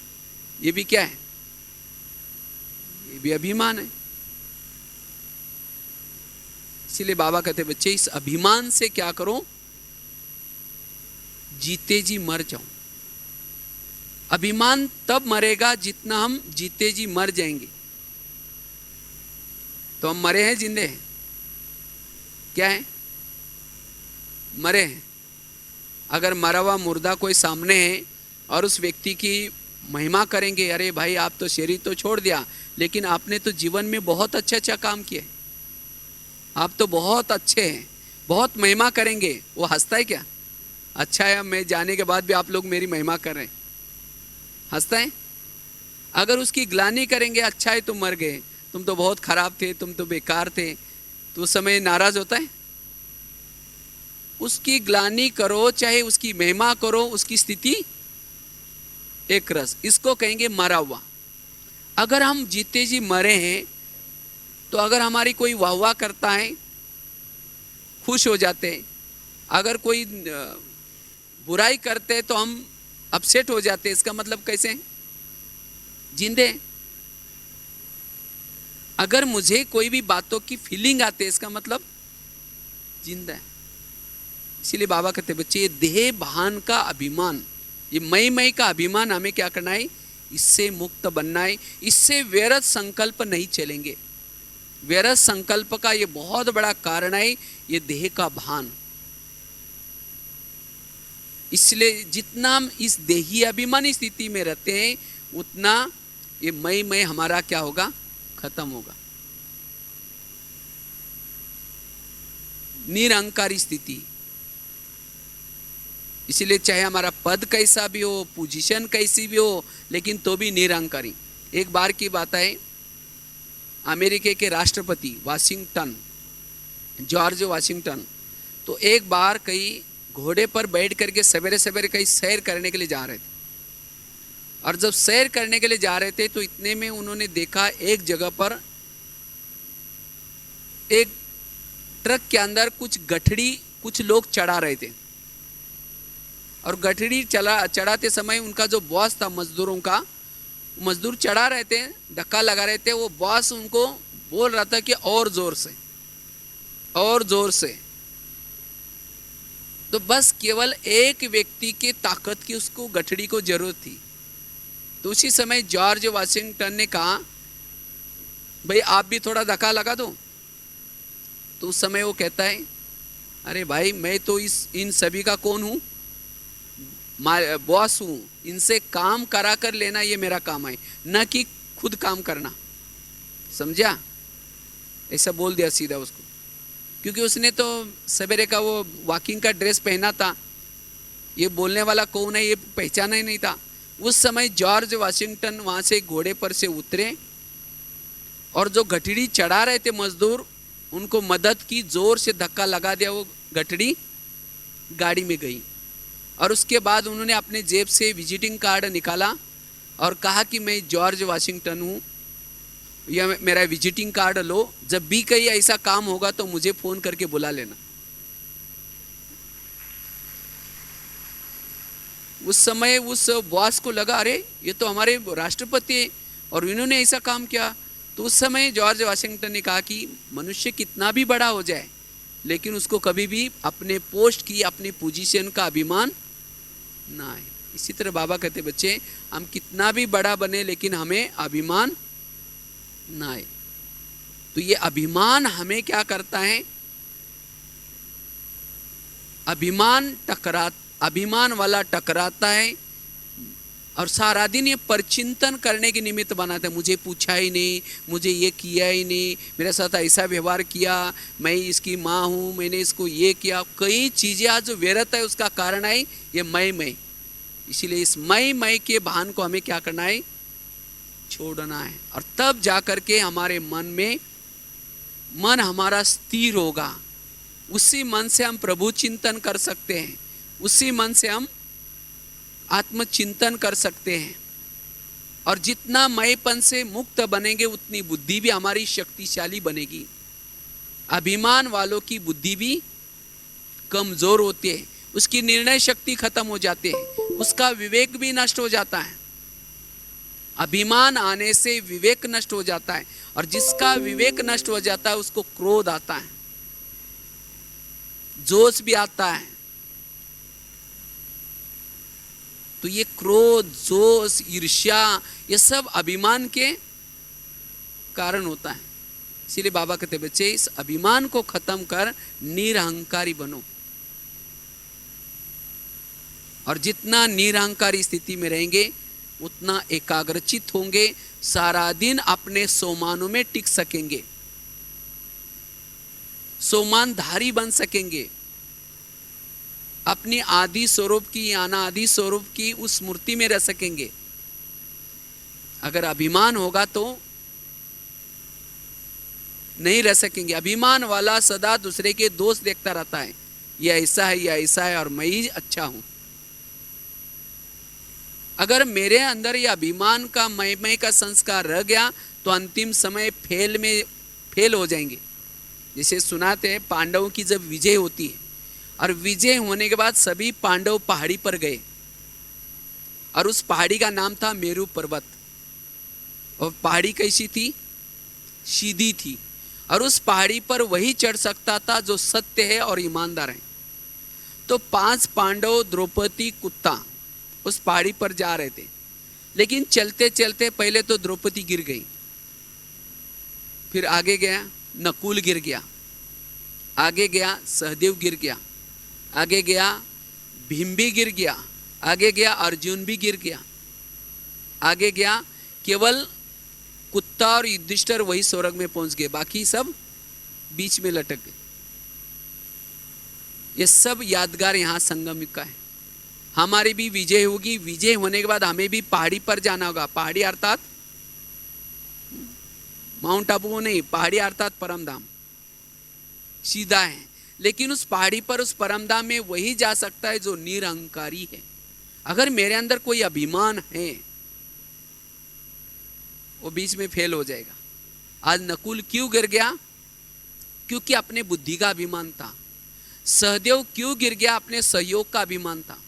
ये भी क्या है, ये भी अभिमान है। इसलिए बाबा कहते बच्चे इस अभिमान से क्या करो, जीते जी मर जाओ। अभिमान तब मरेगा जितना हम जीते जी मर जाएंगे। तो हम मरे हैं, जिंदे हैं? क्या है? मरे हैं। अगर मरा हुआ मुर्दा कोई सामने है और उस व्यक्ति की महिमा करेंगे, अरे भाई आप तो शरीर तो छोड़ दिया, लेकिन आपने तो जीवन में बहुत अच्छा अच्छा काम किया, आप तो बहुत अच्छे हैं, बहुत महिमा करेंगे। वो हंसता है क्या? अच्छा है, मैं जाने के बाद भी आप लोग मेरी महिमा कर रहे हैं, हंसता है। अगर उसकी ग्लानि करेंगे, अच्छा है तुम मर गए, तुम तो बहुत खराब थे, तुम तो बेकार थे, तो उस समय नाराज होता है? उसकी ग्लानि करो चाहे उसकी महिमा करो, उसकी स्थिति एक रस, इसको कहेंगे मरा हुआ। अगर हम जीते जी मरे हैं तो अगर हमारी कोई वाहवाह करता है खुश हो जाते हैं, अगर कोई बुराई करते हैं तो हम अपसेट हो जाते हैं। इसका मतलब कैसे हैं? जिंदे। अगर मुझे कोई भी बातों की फीलिंग आती है, इसका मतलब जिंदा है। इसीलिए बाबा कहते बच्चे ये देह भान का अभिमान, ये मई का अभिमान हमें क्या करना है, इससे मुक्त बनना है। इससे व्यर्थ संकल्प नहीं चलेंगे। व्यर्थ संकल्प का ये बहुत बड़ा कारण है ये देह का भान। इसलिए जितना हम इस देही अभिमानी स्थिति में रहते हैं उतना ये मैं हमारा क्या होगा, खत्म होगा। निरंकारी स्थिति। इसलिए चाहे हमारा पद कैसा भी हो, पोजीशन कैसी भी हो, लेकिन तो भी निरंकारी। एक बार की बात है, अमेरिका के राष्ट्रपति वाशिंगटन, जॉर्ज वाशिंगटन, तो एक बार कई घोड़े पर बैठ करके सवेरे सवेरे कहीं सैर करने के लिए जा रहे थे। और जब सैर करने के लिए जा रहे थे तो इतने में उन्होंने देखा एक जगह पर एक ट्रक के अंदर कुछ गठड़ी कुछ लोग चढ़ा रहे थे। और गठड़ी चढ़ाते समय उनका जो बॉस था मजदूरों का, मजदूर चढ़ा रहे थे, धक्का लगा रहे थे, वो बॉस उनको बोल रहा था कि और जोर से, और जोर से। तो बस केवल एक व्यक्ति की ताकत की उसको गठड़ी को जरूरत थी। तो उसी समय जॉर्ज वाशिंगटन ने कहा, भाई आप भी थोड़ा धक्का लगा दो। तो उस समय वो कहता है, अरे भाई मैं तो इन सभी का कौन हूँ, बॉस हूँ, इनसे काम करा कर लेना ये मेरा काम है, न कि खुद काम करना। समझा? ऐसा बोल दिया सीधा उसको, क्योंकि उसने तो सवेरे का वो वॉकिंग का ड्रेस पहना था, ये बोलने वाला कौन है ये पहचाना ही नहीं था। उस समय जॉर्ज वाशिंगटन वहाँ से घोड़े पर से उतरे और जो गठड़ी चढ़ा रहे थे मजदूर, उनको मदद की, जोर से धक्का लगा दिया, वो गठड़ी गाड़ी में गई। और उसके बाद उन्होंने अपने जेब से विजिटिंग कार्ड निकाला और कहा कि मैं जॉर्ज वाशिंगटन हूँ, यह मेरा विजिटिंग कार्ड लो, जब भी कहीं ऐसा काम होगा तो मुझे फ़ोन करके बुला लेना। उस समय उस बॉस को लगा, अरे ये तो हमारे राष्ट्रपति है और इन्होंने ऐसा काम किया। तो उस समय जॉर्ज वाशिंगटन ने कहा कि मनुष्य कितना भी बड़ा हो जाए, लेकिन उसको कभी भी अपने पोस्ट की, अपनी पोजीशन का अभिमान ना आए। इसी तरह बाबा कहते बच्चे, हम कितना भी बड़ा बने लेकिन हमें अभिमान ना आए। तो ये अभिमान हमें क्या करता है, अभिमान वाला टकराता है और सारा दिन ये परचिंतन करने के निमित्त बनाता है। मुझे पूछा ही नहीं, मुझे ये किया ही नहीं, मेरे साथ ऐसा व्यवहार किया, मैं इसकी माँ हूँ, मैंने इसको ये किया। कई चीज़ें आज जो व्यर्थ है उसका कारण है ये मैं। इसीलिए इस मैं के भान को हमें क्या करना है, छोड़ना है। और तब जा कर के हमारे मन हमारा स्थिर होगा। उसी मन से हम प्रभु चिंतन कर सकते हैं, उसी मन से हम आत्मचिंतन कर सकते हैं। और जितना मयपन से मुक्त बनेंगे उतनी बुद्धि भी हमारी शक्तिशाली बनेगी। अभिमान वालों की बुद्धि भी कमजोर होती है, उसकी निर्णय शक्ति खत्म हो जाती है, उसका विवेक भी नष्ट हो जाता है। अभिमान आने से विवेक नष्ट हो जाता है, और जिसका विवेक नष्ट हो जाता है उसको क्रोध आता है, जोश भी आता है। तो ये क्रोध, जोश, ईर्ष्या, ये सब अभिमान के कारण होता है। इसीलिए बाबा कहते बच्चे, इस अभिमान को खत्म कर निरहंकारी बनो। और जितना निरहंकारी स्थिति में रहेंगे उतना एकाग्रचित होंगे, सारा दिन अपने सोमानों में टिक सकेंगे, सोमानधारी बन सकेंगे, अपनी आदि स्वरूप की अनादि स्वरूप की उस मूर्ति में रह सकेंगे। अगर अभिमान होगा तो नहीं रह सकेंगे। अभिमान वाला सदा दूसरे के दोष देखता रहता है, यह ऐसा है, यह ऐसा है, और मैं ही अच्छा हूं। अगर मेरे अंदर यह अभिमान का मैं का संस्कार रह गया तो अंतिम समय फेल हो जाएंगे। जैसे सुनाते हैं, पांडवों की जब विजय होती है और विजय होने के बाद सभी पांडव पहाड़ी पर गए, और उस पहाड़ी का नाम था मेरू पर्वत। और पहाड़ी कैसी थी? सीधी थी, और उस पहाड़ी पर वही चढ़ सकता था जो सत्य है और ईमानदार है। तो 5 पांडव, द्रौपदी, कुत्ता उस पहाड़ी पर जा रहे थे, लेकिन चलते चलते पहले तो द्रौपदी गिर गई, फिर आगे गया नकुल गिर गया, आगे गया सहदेव गिर गया, आगे गया भीम भी गिर गया, आगे गया अर्जुन भी गिर गया, आगे गया केवल कुत्ता और युधिष्ठिर वही स्वर्ग में पहुंच गए, बाकी सब बीच में लटक गए। ये सब यादगार यहाँ संगम का है। हमारी भी विजय होगी, विजय होने के बाद हमें भी पहाड़ी पर जाना होगा। पहाड़ी अर्थात माउंट आबू नहीं, पहाड़ी अर्थात परमधाम सीधा है, लेकिन उस पहाड़ी पर, उस परमधाम में वही जा सकता है जो निरहंकारी है। अगर मेरे अंदर कोई अभिमान है वो बीच में फेल हो जाएगा। आज नकुल क्यों गिर गया? क्योंकि अपने बुद्धि का अभिमान था। सहदेव क्यों गिर गया? अपने सहयोग का अभिमान था।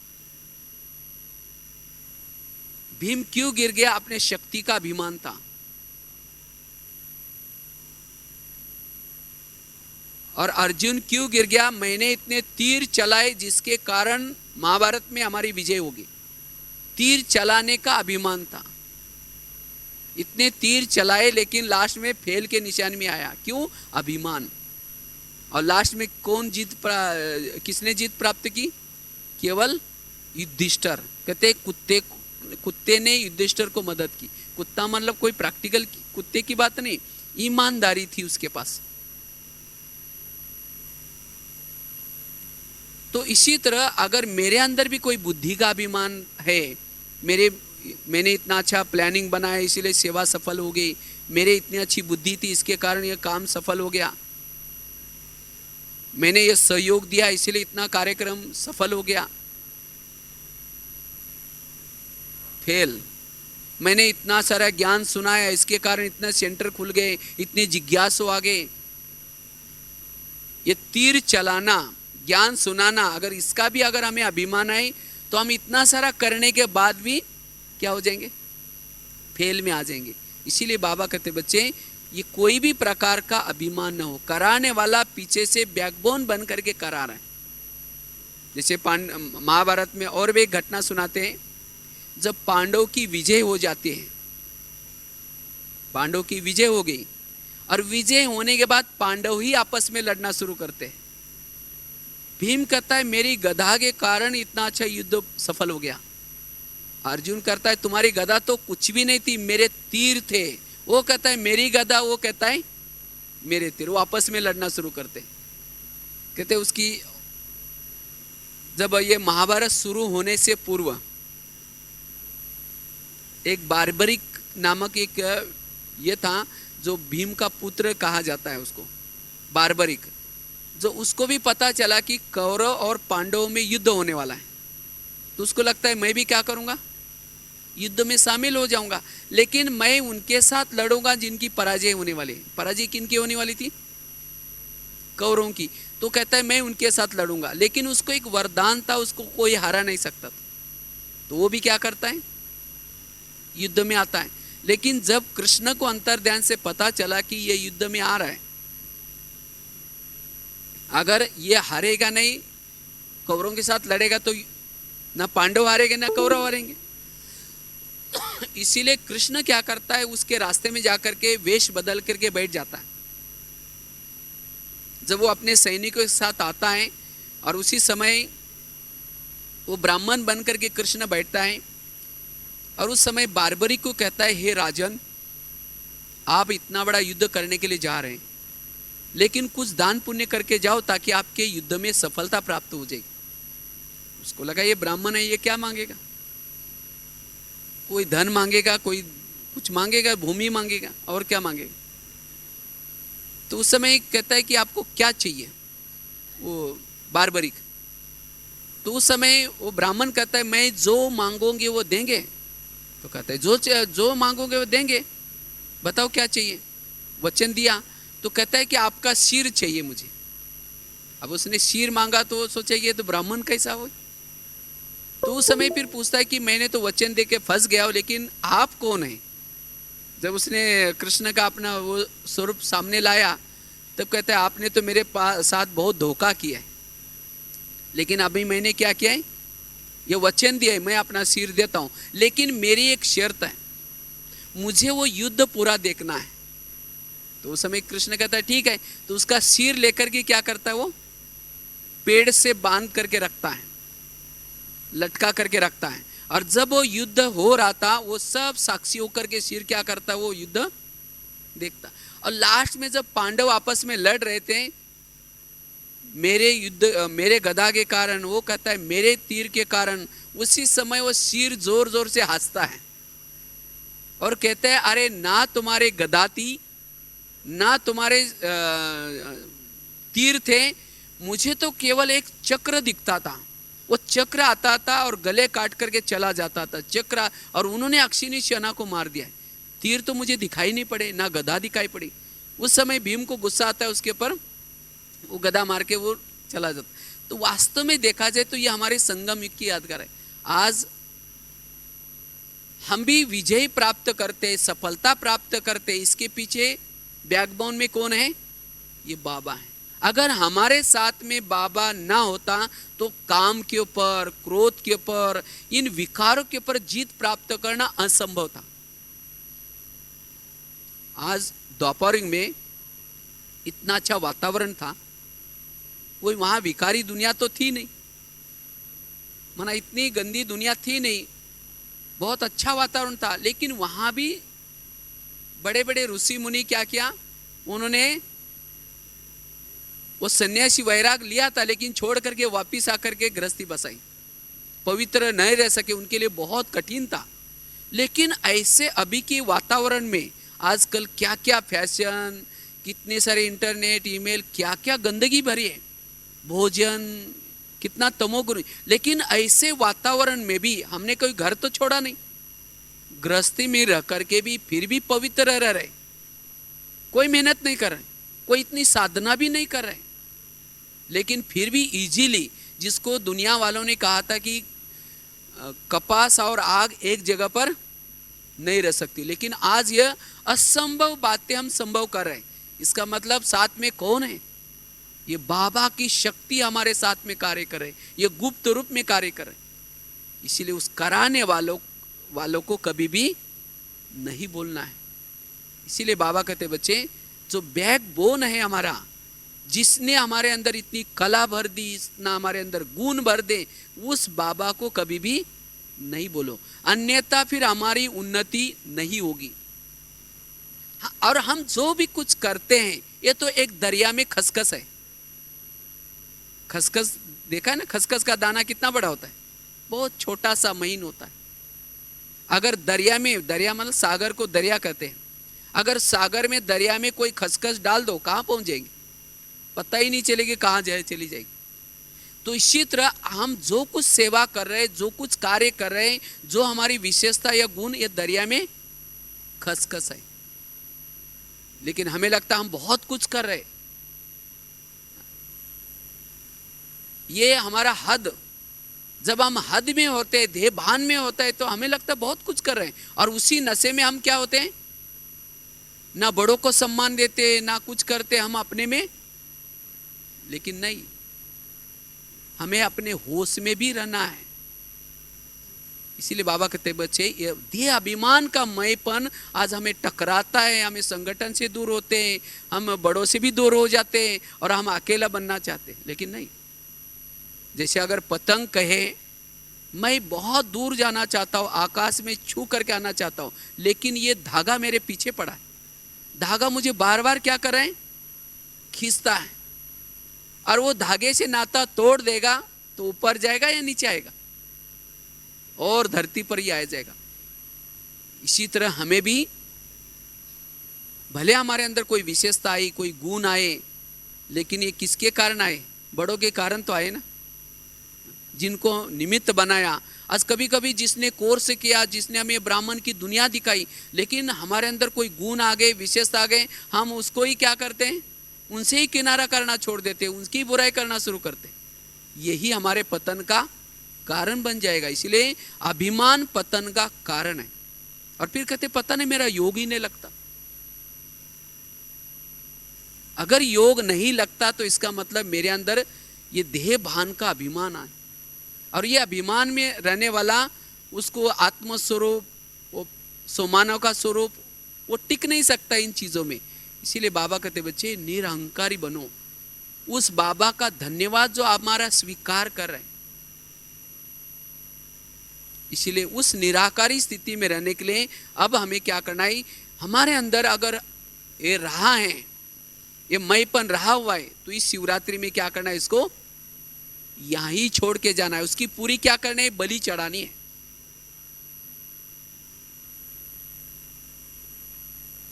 भीम क्यों गिर गया? अपने शक्ति का अभिमान था। और अर्जुन क्यों गिर गया? मैंने इतने तीर चलाए जिसके कारण महाभारत में हमारी विजय होगी। तीर चलाने का अभिमान था, इतने तीर चलाए लेकिन लास्ट में फेल के निशान में आया। क्यों? अभिमान। और लास्ट में कौन किसने जीत प्राप्त की? केवल युधिष्ठिर। कहते कुत्ते ने युधिष्ठिर को मदद की। कुत्ता मतलब कोई प्रैक्टिकल कुत्ते की बात नहीं, ईमानदारी थी उसके पास। तो इसी तरह अगर मेरे अंदर भी कोई बुद्धि का अभिमान है, मैंने इतना अच्छा प्लानिंग बनाया इसीलिए सेवा सफल हो गई, मेरे इतनी अच्छी बुद्धि थी इसके कारण यह काम सफल हो गया, मैंने ये सहयोग दिया इसीलिए इतना कार्यक्रम सफल हो गया, फेल। मैंने इतना सारा ज्ञान सुनाया इसके कारण इतने सेंटर खुल गए, इतने जिज्ञासु आ गए। ये तीर चलाना, ज्ञान सुनाना, अगर इसका भी अगर हमें अभिमान है तो हम इतना सारा करने के बाद भी क्या हो जाएंगे? फेल में आ जाएंगे। इसीलिए बाबा कहते बच्चे, ये कोई भी प्रकार का अभिमान न हो। कराने वाला पीछे से बैकबोन बन करके करा रहा है। जैसे महाभारत में और भी एक घटना सुनाते हैं, जब पांडव की विजय हो जाती है, पांडव की विजय हो गई और विजय होने के बाद पांडव ही आपस में लड़ना शुरू करते हैं। भीम कहता है मेरी गदा के कारण इतना अच्छा युद्ध सफल हो गया। अर्जुन कहता है तुम्हारी गदा तो कुछ भी नहीं थी, मेरे तीर थे। वो कहता है मेरी गदा, वो कहता है मेरे तीर। वो आपस में लड़ना शुरू करते। कहते उसकी जब ये महाभारत शुरू होने से पूर्व एक बार्बरिक नामक एक ये था जो भीम का पुत्र कहा जाता है उसको, बार्बरिक। जो उसको भी पता चला कि कौरव और पांडवों में युद्ध होने वाला है, तो उसको लगता है मैं भी क्या करूंगा, युद्ध में शामिल हो जाऊंगा, लेकिन मैं उनके साथ लड़ूंगा जिनकी पराजय होने वाली है। पराजय किनकी होने वाली थी? कौरवों की। तो कहता है मैं उनके साथ लड़ूंगा, लेकिन उसको एक वरदान था, उसको कोई हरा नहीं सकता था, तो वो भी क्या करता है, युद्ध में आता है। लेकिन जब कृष्ण को अंतर्ध्यान से पता चला कि ये युद्ध में आ रहा है, अगर ये हारेगा नहीं, कौरवों के साथ लड़ेगा, तो ना पांडव हारेंगे ना कौरव हारेंगे। इसीलिए कृष्ण क्या करता है, उसके रास्ते में जाकर के वेश बदल करके बैठ जाता है। जब वो अपने सैनिकों के साथ आता है और उसी समय वो ब्राह्मण बन करके कृष्ण बैठता है, और उस समय बार्बरी को कहता है, हे राजन, आप इतना बड़ा युद्ध करने के लिए जा रहे हैं, लेकिन कुछ दान पुण्य करके जाओ ताकि आपके युद्ध में सफलता प्राप्त हो जाएगी। उसको लगा ये ब्राह्मण है, ये क्या मांगेगा, कोई धन मांगेगा, कोई कुछ मांगेगा, भूमि मांगेगा, और क्या मांगेगा। तो उस समय कहता है कि आपको क्या चाहिए, वो बार्बरिक। तो उस समय वो ब्राह्मण कहता है मैं जो मांगोगे वो देंगे। तो कहता है जो मांगोगे वो देंगे, बताओ क्या चाहिए। वचन दिया। तो कहता है कि आपका सिर चाहिए मुझे। अब उसने सिर मांगा तो सोचा ये तो ब्राह्मण कैसा हो। तो उस समय फिर पूछता है कि मैंने तो वचन दे के फंस गया हूं, लेकिन आप कौन है। जब उसने कृष्ण का अपना वो स्वरूप सामने लाया, तब कहता है आपने तो मेरे साथ बहुत धोखा किया है, लेकिन अभी मैंने क्या किया है, ये वचन दिया है, मैं अपना सिर देता हूं, लेकिन मेरी एक शर्त है, मुझे वो युद्ध पूरा देखना है। तो उस समय कृष्ण कहता है ठीक है। तो उसका सिर लेकर के क्या करता है, वो पेड़ से बांध करके रखता है, लटका करके रखता है। और जब वो युद्ध हो रहा था, वो सब साक्षी होकर के सिर क्या करता है, वो युद्ध देखता। और लास्ट में जब पांडव आपस में लड़ रहे थे, मेरे गदा के कारण, वो कहता है मेरे तीर के कारण, उसी समय वो सिर जोर जोर से हंसता है और कहता है अरे ना तुम्हारे गदा थी, ना तुम्हारे तीर थे, मुझे तो केवल एक चक्र दिखता था। वो चक्र आता था और गले काट करके चला जाता था चक्र, और उन्होंने अक्षिणी सेना को मार दिया है। तीर तो मुझे दिखाई नहीं पड़े, ना गदा दिखाई पड़ी। उस समय भीम को गुस्सा आता है उसके ऊपर, वो गदा मार के वो चला जाता। तो वास्तव में देखा जाए तो ये हमारे संगम युग की यादगार है। आज हम भी विजय प्राप्त करते, सफलता प्राप्त करते, इसके पीछे बैकबोन में कौन है, ये बाबा है। अगर हमारे साथ में बाबा ना होता तो काम के ऊपर, क्रोध के ऊपर, इन विकारों के ऊपर जीत प्राप्त करना असंभव था। आज द्वापर युग में इतना अच्छा वातावरण था, वो वहां विकारी दुनिया तो थी नहीं, माना इतनी गंदी दुनिया थी नहीं, बहुत अच्छा वातावरण था। लेकिन वहां भी बड़े बड़े ऋषि मुनि क्या किया, उन्होंने वो सन्यासी वैराग लिया था, लेकिन छोड़ करके वापिस आकर के गृहस्थी बसाई, पवित्र नहीं रह सके, उनके लिए बहुत कठिन था। लेकिन ऐसे अभी के वातावरण में आजकल क्या क्या फैशन, कितने सारे इंटरनेट, ईमेल, क्या क्या गंदगी भरी है, भोजन कितना तमोगुण। लेकिन ऐसे वातावरण में भी हमने कोई घर तो छोड़ा नहीं, गृहस्थी में रह करके भी फिर भी पवित्र रह रहे, कोई मेहनत नहीं कर रहे, कोई इतनी साधना भी नहीं कर रहे, लेकिन फिर भी इजीली, जिसको दुनिया वालों ने कहा था कि कपास और आग एक जगह पर नहीं रह सकती, लेकिन आज यह असंभव बातें हम संभव कर रहे हैं। इसका मतलब साथ में कौन है, ये बाबा की शक्ति हमारे साथ में कार्य कर रहे, ये गुप्त रूप में कार्य कर रहे। इसीलिए उस कराने वालों को कभी भी नहीं बोलना है। इसीलिए बाबा कहते बच्चे, जो बैकबोन है हमारा, जिसने हमारे अंदर इतनी कला भर दी, इतना हमारे अंदर गुण भर दे, उस बाबा को कभी भी नहीं बोलो, अन्यथा फिर हमारी उन्नति नहीं होगी। और हम जो भी कुछ करते हैं, ये तो एक दरिया में खसखस है। खसखस देखा है ना, खसखस का दाना कितना बड़ा होता है, बहुत छोटा सा महीन होता है। अगर दरिया में, दरिया मतलब सागर को दरिया कहते हैं, अगर सागर में दरिया में कोई खसखस डाल दो, कहाँ पहुंच जाएंगे, पता ही नहीं चलेगी कहाँ जाए चली जाएगी। तो इसी तरह हम जो कुछ सेवा कर रहे हैं, जो कुछ कार्य कर रहे हैं, जो हमारी विशेषता या गुण ये दरिया में खसखस है, लेकिन हमें लगता है हम बहुत कुछ कर रहे हैं। ये हमारा हद, जब हम हद में होते हैं, देह भान में होता है, तो हमें लगता है बहुत कुछ कर रहे हैं, और उसी नशे में हम क्या होते हैं, ना बड़ों को सम्मान देते, ना कुछ करते हम अपने में। लेकिन नहीं, हमें अपने होश में भी रहना है। इसीलिए बाबा कहते बच्चे, ये देह अभिमान का मयपन आज हमें टकराता है, हमें संगठन से दूर होते हैं, हम बड़ों से भी दूर हो जाते हैं, और हम अकेला बनना चाहते हैं। लेकिन नहीं, जैसे अगर पतंग कहे मैं बहुत दूर जाना चाहता हूँ, आकाश में छू करके आना चाहता हूँ, लेकिन ये धागा मेरे पीछे पड़ा है, धागा मुझे बार बार क्या कर रहे हैं, खींचता है, और वो धागे से नाता तोड़ देगा तो ऊपर जाएगा या नीचे आएगा, और धरती पर ही आ जाएगा। इसी तरह हमें भी भले हमारे अंदर कोई विशेषता आई, कोई गुण आए, लेकिन ये किसके कारण आए, बड़ों के कारण तो आए ना, जिनको निमित्त बनाया। आज कभी कभी जिसने कोर्स किया, जिसने हमें ब्राह्मण की दुनिया दिखाई, लेकिन हमारे अंदर कोई गुण आ गए, विशेषता आ गए, हम उसको ही क्या करते हैं, उनसे ही किनारा करना छोड़ देते हैं, उनकी बुराई करना शुरू करते हैं। यही हमारे पतन का कारण बन जाएगा। इसलिए अभिमान पतन का कारण है। और फिर कहते पता नहीं मेरा योग ही नहीं लगता। अगर योग नहीं लगता तो इसका मतलब मेरे अंदर ये देह भान का अभिमान है, और ये अभिमान में रहने वाला उसको आत्मस्वरूप, वो सोमानव का स्वरूप, वो टिक नहीं सकता इन चीज़ों में। इसीलिए बाबा कहते बच्चे निरहंकारी बनो, उस बाबा का धन्यवाद जो हमारा स्वीकार कर रहे हैं। इसीलिए उस निराकारी स्थिति में रहने के लिए अब हमें क्या करना है, हमारे अंदर अगर ये रहा है, ये मैपन रहा हुआ है, तो इस शिवरात्रि में क्या करना है, इसको यहां ही छोड़ के जाना है। उसकी पूरी क्या करना है, बलि चढ़ानी है।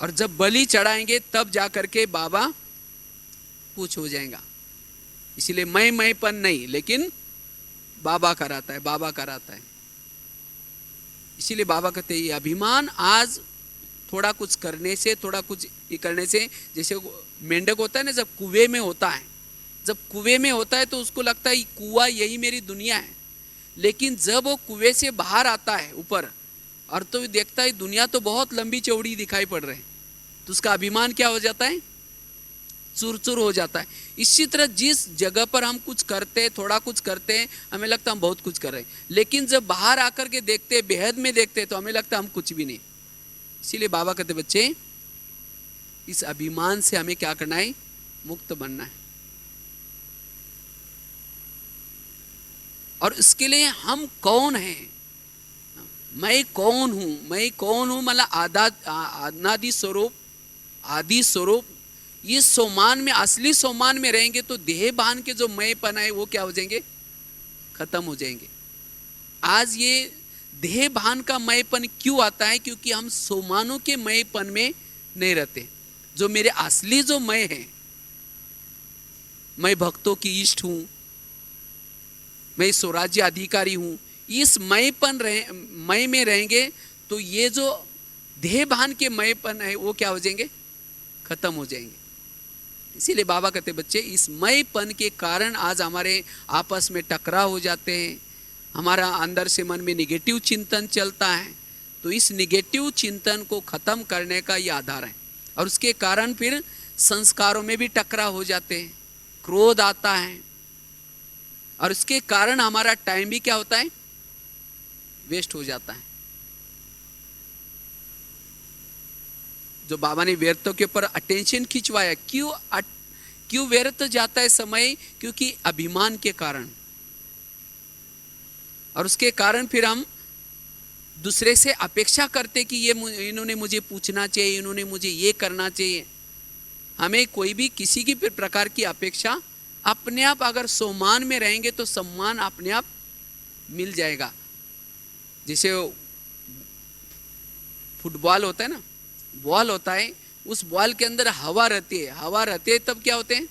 और जब बलि चढ़ाएंगे तब जाकर के बाबा कुछ हो जाएगा। इसलिए मैपन नहीं, लेकिन बाबा कराता है, बाबा कराता है। इसीलिए बाबा कहते हैं ये अभिमान आज थोड़ा कुछ करने से, थोड़ा कुछ करने से, जैसे मेंढक होता है ना, जब कुएं में होता है, जब कुएं में होता है तो उसको लगता है कुआं यही मेरी दुनिया है, लेकिन जब वो कुएं से बाहर आता है ऊपर, और तो देखता है दुनिया तो बहुत लंबी चौड़ी दिखाई पड़ रही है, तो उसका अभिमान क्या हो जाता है, चूर चूर हो जाता है। इसी तरह जिस जगह पर हम कुछ करते हैं, थोड़ा कुछ करते हैं, हमें लगता है हम बहुत कुछ कर रहे हैं, लेकिन जब बाहर आकर के देखते हैं, बेहद में देखते हैं, तो हमें लगता है हम कुछ भी नहीं। इसीलिए बाबा कहते बच्चे इस अभिमान से हमें क्या करना है, मुक्त बनना है। और इसके लिए हम कौन हैं, मैं कौन हूं, मैं कौन हूं, मतलब अनादि स्वरूप, आदि स्वरूप, इस सोमान में, असली सोमान में रहेंगे तो देह भान के जो मैपन है वो क्या हो जाएंगे, खत्म हो जाएंगे। आज ये देह भान का मैपन क्यों आता है, क्योंकि हम सोमानों के मैपन में नहीं रहते। जो मेरे असली जो मैं है, मैं भक्तों की इष्ट हूं, मैं स्वराज्य अधिकारी हूं, इस मय में रहेंगे तो ये जो देह भान के मयपन है वो क्या हो जाएंगे, खत्म हो जाएंगे। इसीलिए बाबा कहते बच्चे इस मयपन के कारण आज हमारे आपस में टकराव हो जाते हैं, हमारा अंदर से मन में निगेटिव चिंतन चलता है। तो इस निगेटिव चिंतन को खत्म करने का ये आधार है, और उसके कारण फिर संस्कारों में भी टकराव हो जाते हैं, क्रोध आता है, और उसके कारण हमारा टाइम भी क्या होता है, वेस्ट हो जाता है। जो बाबा ने व्यर्थों के ऊपर अटेंशन खिंचवाया, क्यों व्यर्थ जाता है समय, क्योंकि अभिमान के कारण। और उसके कारण फिर हम दूसरे से अपेक्षा करते कि ये इन्होंने मुझे पूछना चाहिए, इन्होंने मुझे ये करना चाहिए। हमें कोई भी किसी की प्रकार की अपेक्षा, अपने आप अगर सम्मान में रहेंगे तो सम्मान अपने आप मिल जाएगा। जैसे फुटबॉल होता है ना, बॉल होता है, उस बॉल के अंदर हवा रहती है, हवा रहती है तब क्या होते हैं,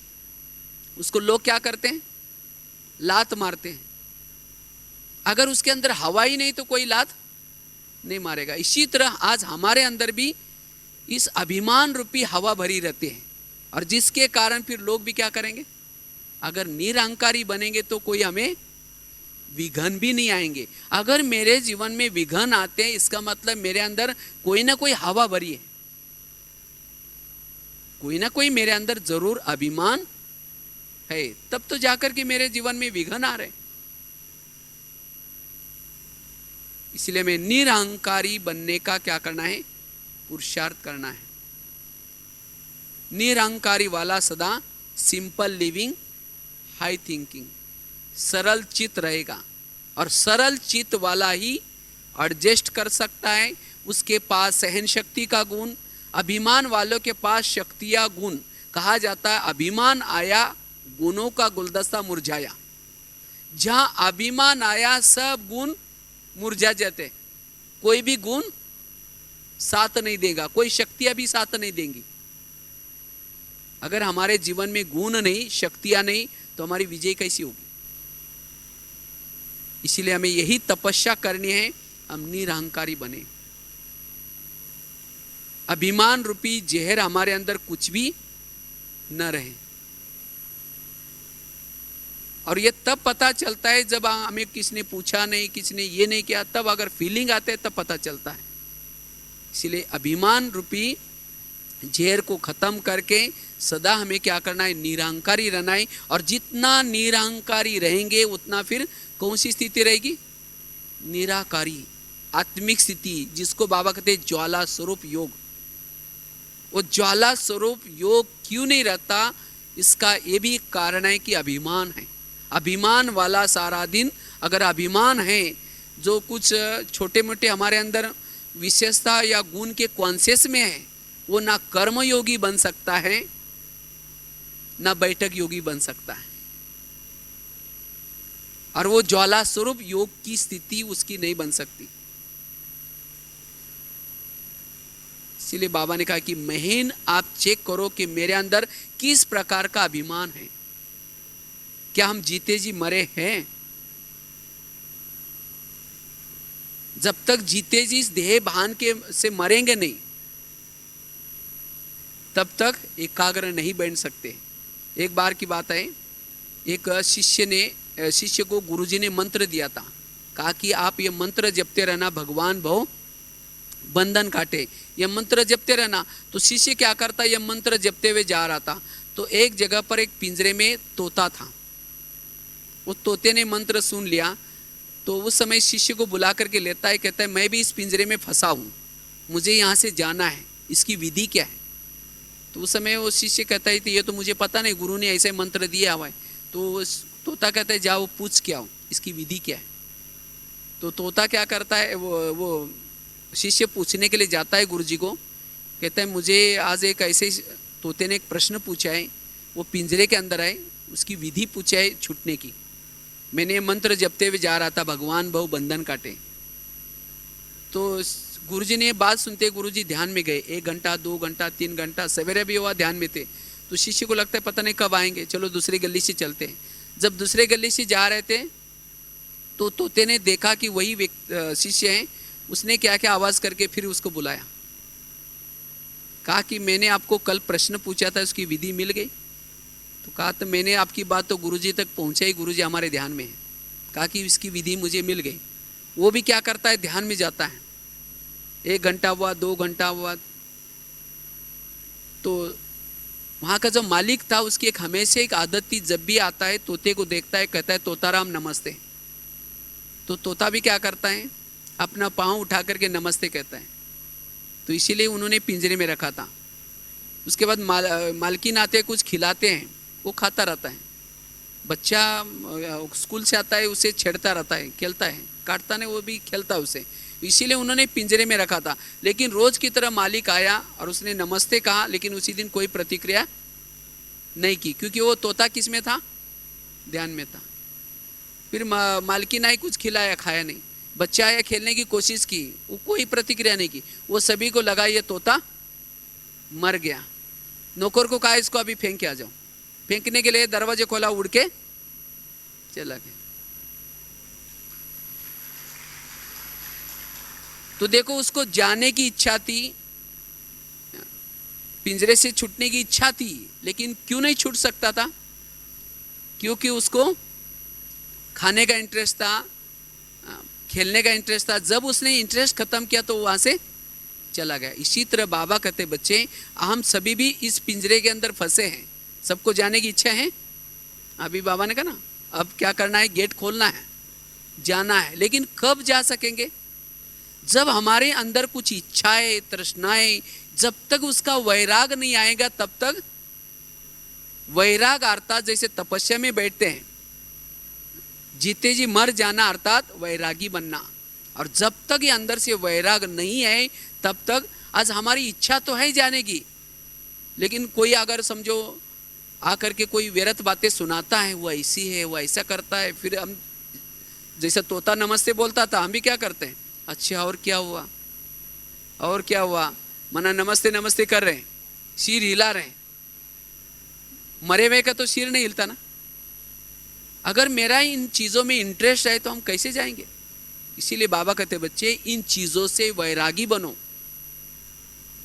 उसको लोग क्या करते हैं, लात मारते हैं। अगर उसके अंदर हवा ही नहीं तो कोई लात नहीं मारेगा। इसी तरह आज हमारे अंदर भी इस अभिमान रूपी हवा भरी रहती है, और जिसके कारण फिर लोग भी क्या करेंगे, अगर निरहंकारी बनेंगे तो कोई हमें विघन भी नहीं आएंगे। अगर मेरे जीवन में विघन आते हैं, इसका मतलब मेरे अंदर कोई ना कोई हवा भरी है, कोई ना कोई मेरे अंदर जरूर अभिमान है, तब तो जाकर के मेरे जीवन में विघन आ रहे। इसलिए मैं निरहंकारी बनने का क्या करना है, पुरुषार्थ करना है। निरहंकारी वाला सदा सिंपल लिविंग, हाई थिंकिंग, सरल चित्त रहेगा, और सरल चित्त वाला ही एडजस्ट कर सकता है। उसके पास सहन शक्ति का गुण, अभिमान वालों के पास शक्तियां गुण। कहा जाता है अभिमान आया गुणों का गुलदस्ता मुरझाया। जहां अभिमान आया सब गुण मुरझा जाते, कोई भी गुण साथ नहीं देगा, कोई शक्तियां भी साथ नहीं देंगी। अगर हमारे जीवन में गुण नहीं, शक्तियां नहीं, तो हमारी विजय कैसी होगी। इसीलिए हमें यही तपस्या करनी है, हम निरहंकारी बने। अभिमान रूपी जहर हमारे अंदर कुछ भी न रहे। और ये तब पता चलता है जब हमें किसने पूछा नहीं, किसने ये नहीं किया, तब अगर फीलिंग आते है तब पता चलता है। इसलिए अभिमान रूपी जहर को खत्म करके सदा हमें क्या करना है, निरहंकारी रहना है। और जितना निरहंकारी रहेंगे उतना फिर कौन सी स्थिति रहेगी, निराकारी आत्मिक स्थिति, जिसको बाबा कहते हैं ज्वाला स्वरूप योग। वो ज्वाला स्वरूप योग क्यों नहीं रहता, इसका ये भी कारण है कि अभिमान है। अभिमान वाला सारा दिन, अगर अभिमान है, जो कुछ छोटे मोटे हमारे अंदर विशेषता या गुण के कॉन्शियस में है, वो ना कर्म योगी बन सकता है, ना बैठक योगी बन सकता है। और वो ज्वाला स्वरूप योग की स्थिति उसकी नहीं बन सकती। इसीलिए बाबा ने कहा कि महीन आप चेक करो कि मेरे अंदर किस प्रकार का अभिमान है। क्या हम जीते जी मरे हैं? जब तक जीते जी इस देह भान के से मरेंगे नहीं, तब तक एकाग्र नहीं बन सकते। एक बार की बात है, एक शिष्य को गुरुजी ने मंत्र दिया था, कहा कि आप ये मंत्र जपते रहना, भगवान भव बंधन काटे, ये मंत्र जपते रहना। तो शिष्य क्या करता, ये मंत्र जपते हुए जा रहा था, तो एक जगह पर एक पिंजरे में तोता था। वो तोते ने मंत्र सुन लिया, तो उस समय शिष्य को बुला करके लेता है, कहता है मैं भी इस पिंजरे में फंसा हूँ, मुझे यहाँ से जाना है, इसकी विधि क्या है। तो उस समय वो शिष्य कहता है ये तो मुझे पता नहीं, गुरु ने ऐसे मंत्र दिया हुआ है। तो तोता कहता है जाओ पूछ के आओ इसकी विधि क्या है। तो तोता क्या करता है, वो शिष्य पूछने के लिए जाता है गुरुजी को, कहता है मुझे आज एक ऐसे तोते ने एक प्रश्न पूछा है, वो पिंजरे के अंदर है, उसकी विधि पूछा है छूटने की। मैंने मंत्र जपते हुए जा रहा था, भगवान भव बंधन काटे। तो गुरुजी ने बात सुनते गुरुजी ध्यान में गए, 1 घंटा 2 घंटा 3 घंटा, सवेरे भी हुआ ध्यान में थे। तो शिष्य को लगता है पता नहीं कब आएंगे, चलो दूसरी गली से चलते हैं। जब दूसरे गली से जा रहे थे तो तोते ने देखा कि वही शिष्य है। उसने क्या क्या आवाज़ करके फिर उसको बुलाया, कहा कि मैंने आपको कल प्रश्न पूछा था, उसकी विधि मिल गई। तो कहा तो मैंने आपकी बात तो गुरुजी तक पहुंचाई, गुरुजी हमारे ध्यान में है। कहा कि इसकी विधि मुझे मिल गई। वो भी क्या करता है, ध्यान में जाता है। 1 घंटा हुआ, 2 घंटा हुआ, तो वहाँ का जो मालिक था उसकी एक हमेशा एक आदत थी, जब भी आता है तोते को देखता है, कहता है तोताराम नमस्ते। तो तोता भी क्या करता है, अपना पाँव उठा करके नमस्ते कहता है। तो इसीलिए उन्होंने पिंजरे में रखा था। उसके बाद मालकिन आते कुछ खिलाते हैं, वो खाता रहता है। बच्चा स्कूल से आता है, उसे छेड़ता रहता है, खेलता है, काटता नहीं, वो भी खेलता है उसे। इसीलिए उन्होंने पिंजरे में रखा था। लेकिन रोज की तरह मालिक आया और उसने नमस्ते कहा, लेकिन उसी दिन कोई प्रतिक्रिया नहीं की, क्योंकि वो तोता किस में था, ध्यान में था। फिर मालकिन आई, कुछ खिलाया, खाया नहीं। बच्चा आया, खेलने की कोशिश की, वो कोई प्रतिक्रिया नहीं की। वो सभी को लगा ये तोता मर गया। नौकर को कहा इसको अभी फेंक के आ जाओ। फेंकने के लिए दरवाजे खोला, उड़ के चला गया। तो देखो, उसको जाने की इच्छा थी, पिंजरे से छूटने की इच्छा थी, लेकिन क्यों नहीं छूट सकता था? क्योंकि उसको खाने का इंटरेस्ट था, खेलने का इंटरेस्ट था। जब उसने इंटरेस्ट खत्म किया तो वहां से चला गया। इसी तरह बाबा कहते, बच्चे हम सभी भी इस पिंजरे के अंदर फंसे हैं, सबको जाने की इच्छा है। अभी बाबा ने कहा ना, अब क्या करना है, गेट खोलना है, जाना है। लेकिन कब जा सकेंगे? जब हमारे अंदर कुछ इच्छाएं, तृष्णाएं, जब तक उसका वैराग नहीं आएगा तब तक। वैराग अर्थात जैसे तपस्या में बैठते हैं, जीते जी मर जाना अर्थात वैरागी बनना। और जब तक ये अंदर से वैराग नहीं है तब तक, आज हमारी इच्छा तो है जाने की, लेकिन कोई अगर समझो आकर के कोई व्यर्थ बातें सुनाता है, वो ऐसी है, वो ऐसा करता है, फिर हम जैसे तोता नमस्ते बोलता था, हम भी क्या करते हैं, अच्छा और क्या हुआ, और क्या हुआ, मना नमस्ते नमस्ते कर रहे हैं, सिर हिला रहे हैं। मरे हुए का तो सिर नहीं हिलता ना। अगर मेरा इन चीज़ों में इंटरेस्ट है तो हम कैसे जाएंगे? इसीलिए बाबा कहते, बच्चे इन चीज़ों से वैरागी बनो।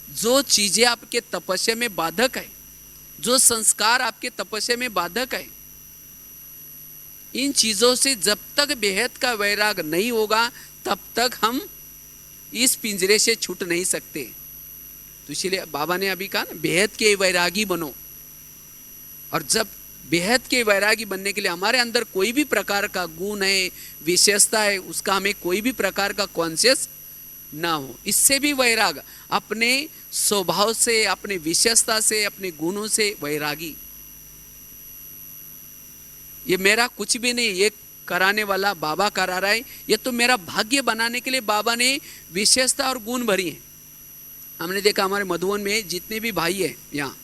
जो चीज़ें आपके तपस्या में बाधक है, जो संस्कार आपके तपस्या में बाधक है, इन चीज़ों से जब तक बेहद का वैराग नहीं होगा तब तक हम इस पिंजरे से छूट नहीं सकते। तो इसीलिए बाबा ने अभी कहा ना, बेहद के वैरागी बनो। और जब बेहद के वैरागी बनने के लिए हमारे अंदर कोई भी प्रकार का गुण है, विशेषता है, उसका हमें कोई भी प्रकार का कॉन्शियस ना हो। इससे भी वैराग, अपने स्वभाव से, अपने विशेषता से, अपने गुणों से वैरागी। ये मेरा कुछ भी नहीं, ये कराने वाला बाबा करा रहा है, ये तो मेरा भाग्य बनाने के लिए बाबा ने विशेषता और गुण भरी है। हमने देखा हमारे मधुबन में जितने भी भाई हैं, यहाँ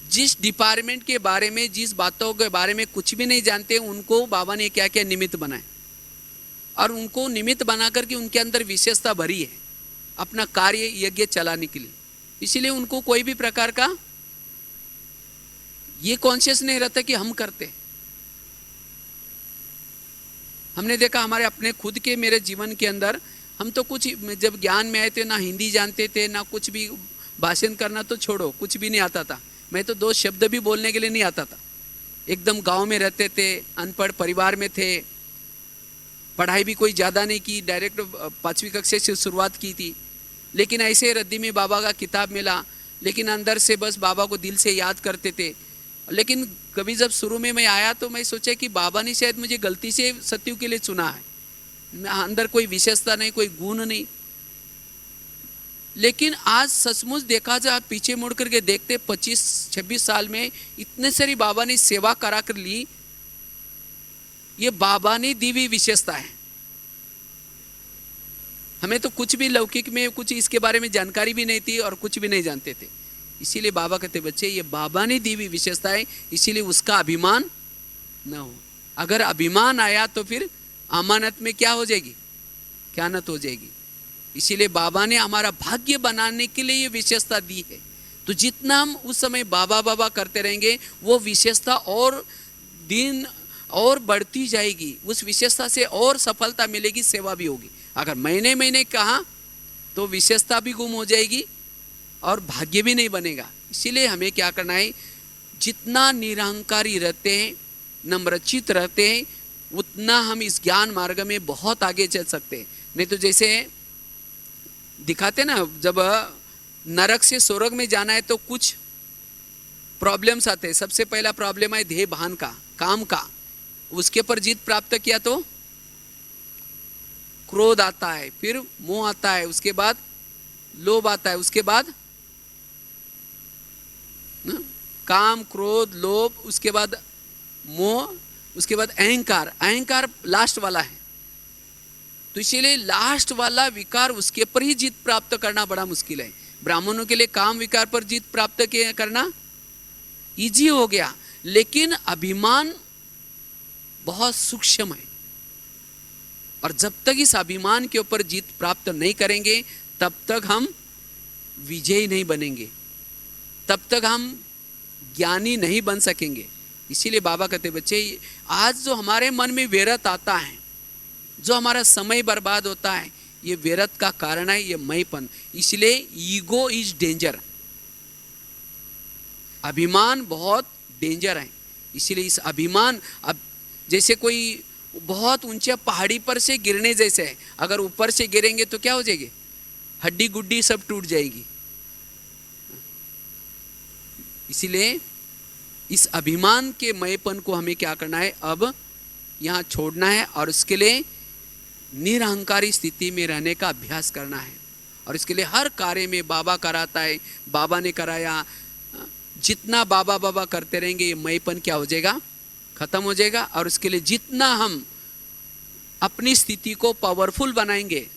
जिस डिपार्टमेंट के बारे में, जिस बातों के बारे में कुछ भी नहीं जानते, उनको बाबा ने क्या क्या निमित्त बनाए, और उनको निमित्त बना करके उनके अंदर विशेषता भरी है अपना कार्य यज्ञ चलाने के लिए। इसीलिए उनको कोई भी प्रकार का ये कॉन्शियस नहीं रहता कि हम करते। हमने देखा हमारे अपने खुद के, मेरे जीवन के अंदर, हम तो कुछ जब ज्ञान में आए थे ना हिंदी जानते थे, ना कुछ भी भाषण करना तो छोड़ो, कुछ भी नहीं आता था। मैं तो 2 शब्द भी बोलने के लिए नहीं आता था। एकदम गांव में रहते थे, अनपढ़ परिवार में थे, पढ़ाई भी कोई ज़्यादा नहीं की, डायरेक्ट 5वीं कक्षा से शुरुआत की थी। लेकिन ऐसे रद्दी में बाबा का किताब मिला, लेकिन अंदर से बस बाबा को दिल से याद करते थे। लेकिन कभी जब शुरू में मैं आया तो मैं सोचा कि बाबा ने शायद मुझे गलती से सत्युग के लिए चुना है, अंदर कोई विशेषता नहीं, कोई गुण नहीं। लेकिन आज सचमुच देखा जाए, पीछे मुड़ करके देखते 25-26 साल में इतने सारी बाबा ने सेवा करा कर ली। ये बाबा ने दी हुई विशेषता है। हमें तो कुछ भी लौकिक में कुछ इसके बारे में जानकारी भी नहीं थी और कुछ भी नहीं जानते थे। इसीलिए बाबा कहते, बच्चे ये बाबा ने दी हुई विशेषता है, इसीलिए उसका अभिमान न हो। अगर अभिमान आया तो फिर अमानत में क्या हो जाएगी, ख्यानत हो जाएगी। इसीलिए बाबा ने हमारा भाग्य बनाने के लिए ये विशेषता दी है। तो जितना हम उस समय बाबा बाबा करते रहेंगे, वो विशेषता और दिन और बढ़ती जाएगी, उस विशेषता से और सफलता मिलेगी, सेवा भी होगी। अगर महीने महीने कहा तो विशेषता भी गुम हो जाएगी और भाग्य भी नहीं बनेगा। इसीलिए हमें क्या करना है, जितना निरहंकारी रहते हैं, नम्रचित रहते हैं, उतना हम इस ज्ञान मार्ग में बहुत आगे चल सकते हैं। नहीं तो जैसे दिखाते ना, जब नरक से स्वर्ग में जाना है तो कुछ प्रॉब्लम्स आते हैं। सबसे पहला प्रॉब्लम है देह भान का, काम का। उसके पर जीत प्राप्त किया तो क्रोध आता है, फिर मोह आता है, उसके बाद लोभ आता है, उसके बाद काम, क्रोध, लोभ, उसके बाद मोह, उसके बाद अहंकार। अहंकार लास्ट वाला है। तो इसीलिए लास्ट वाला विकार, उसके पर ही जीत प्राप्त करना बड़ा मुश्किल है। ब्राह्मणों के लिए काम विकार पर जीत प्राप्त करना इजी हो गया, लेकिन अभिमान बहुत सूक्ष्म है। और जब तक इस अभिमान के ऊपर जीत प्राप्त नहीं करेंगे तब तक हम विजयी नहीं बनेंगे, तब तक हम ज्ञानी नहीं बन सकेंगे। इसीलिए बाबा कहते बच्चे, आज जो हमारे मन में व्यर्थ आता है, जो हमारा समय बर्बाद होता है, ये व्यर्थ का कारण है ये मैंपन। इसलिए ईगो इज डेंजर, अभिमान बहुत डेंजर है। इसीलिए इस अभिमान, अब जैसे कोई बहुत ऊंचे पहाड़ी पर से गिरने जैसे है, अगर ऊपर से गिरेंगे तो क्या हो जाएगी, हड्डी गुड्डी सब टूट जाएगी। इसीलिए इस अभिमान के मयपन को हमें क्या करना है, अब यहाँ छोड़ना है और उसके लिए निरहंकारी स्थिति में रहने का अभ्यास करना है। और इसके लिए हर कार्य में बाबा कराता है, बाबा ने कराया, जितना बाबा बाबा करते रहेंगे ये मयपन क्या हो जाएगा, खत्म हो जाएगा। और उसके लिए जितना हम अपनी स्थिति को पावरफुल बनाएंगे,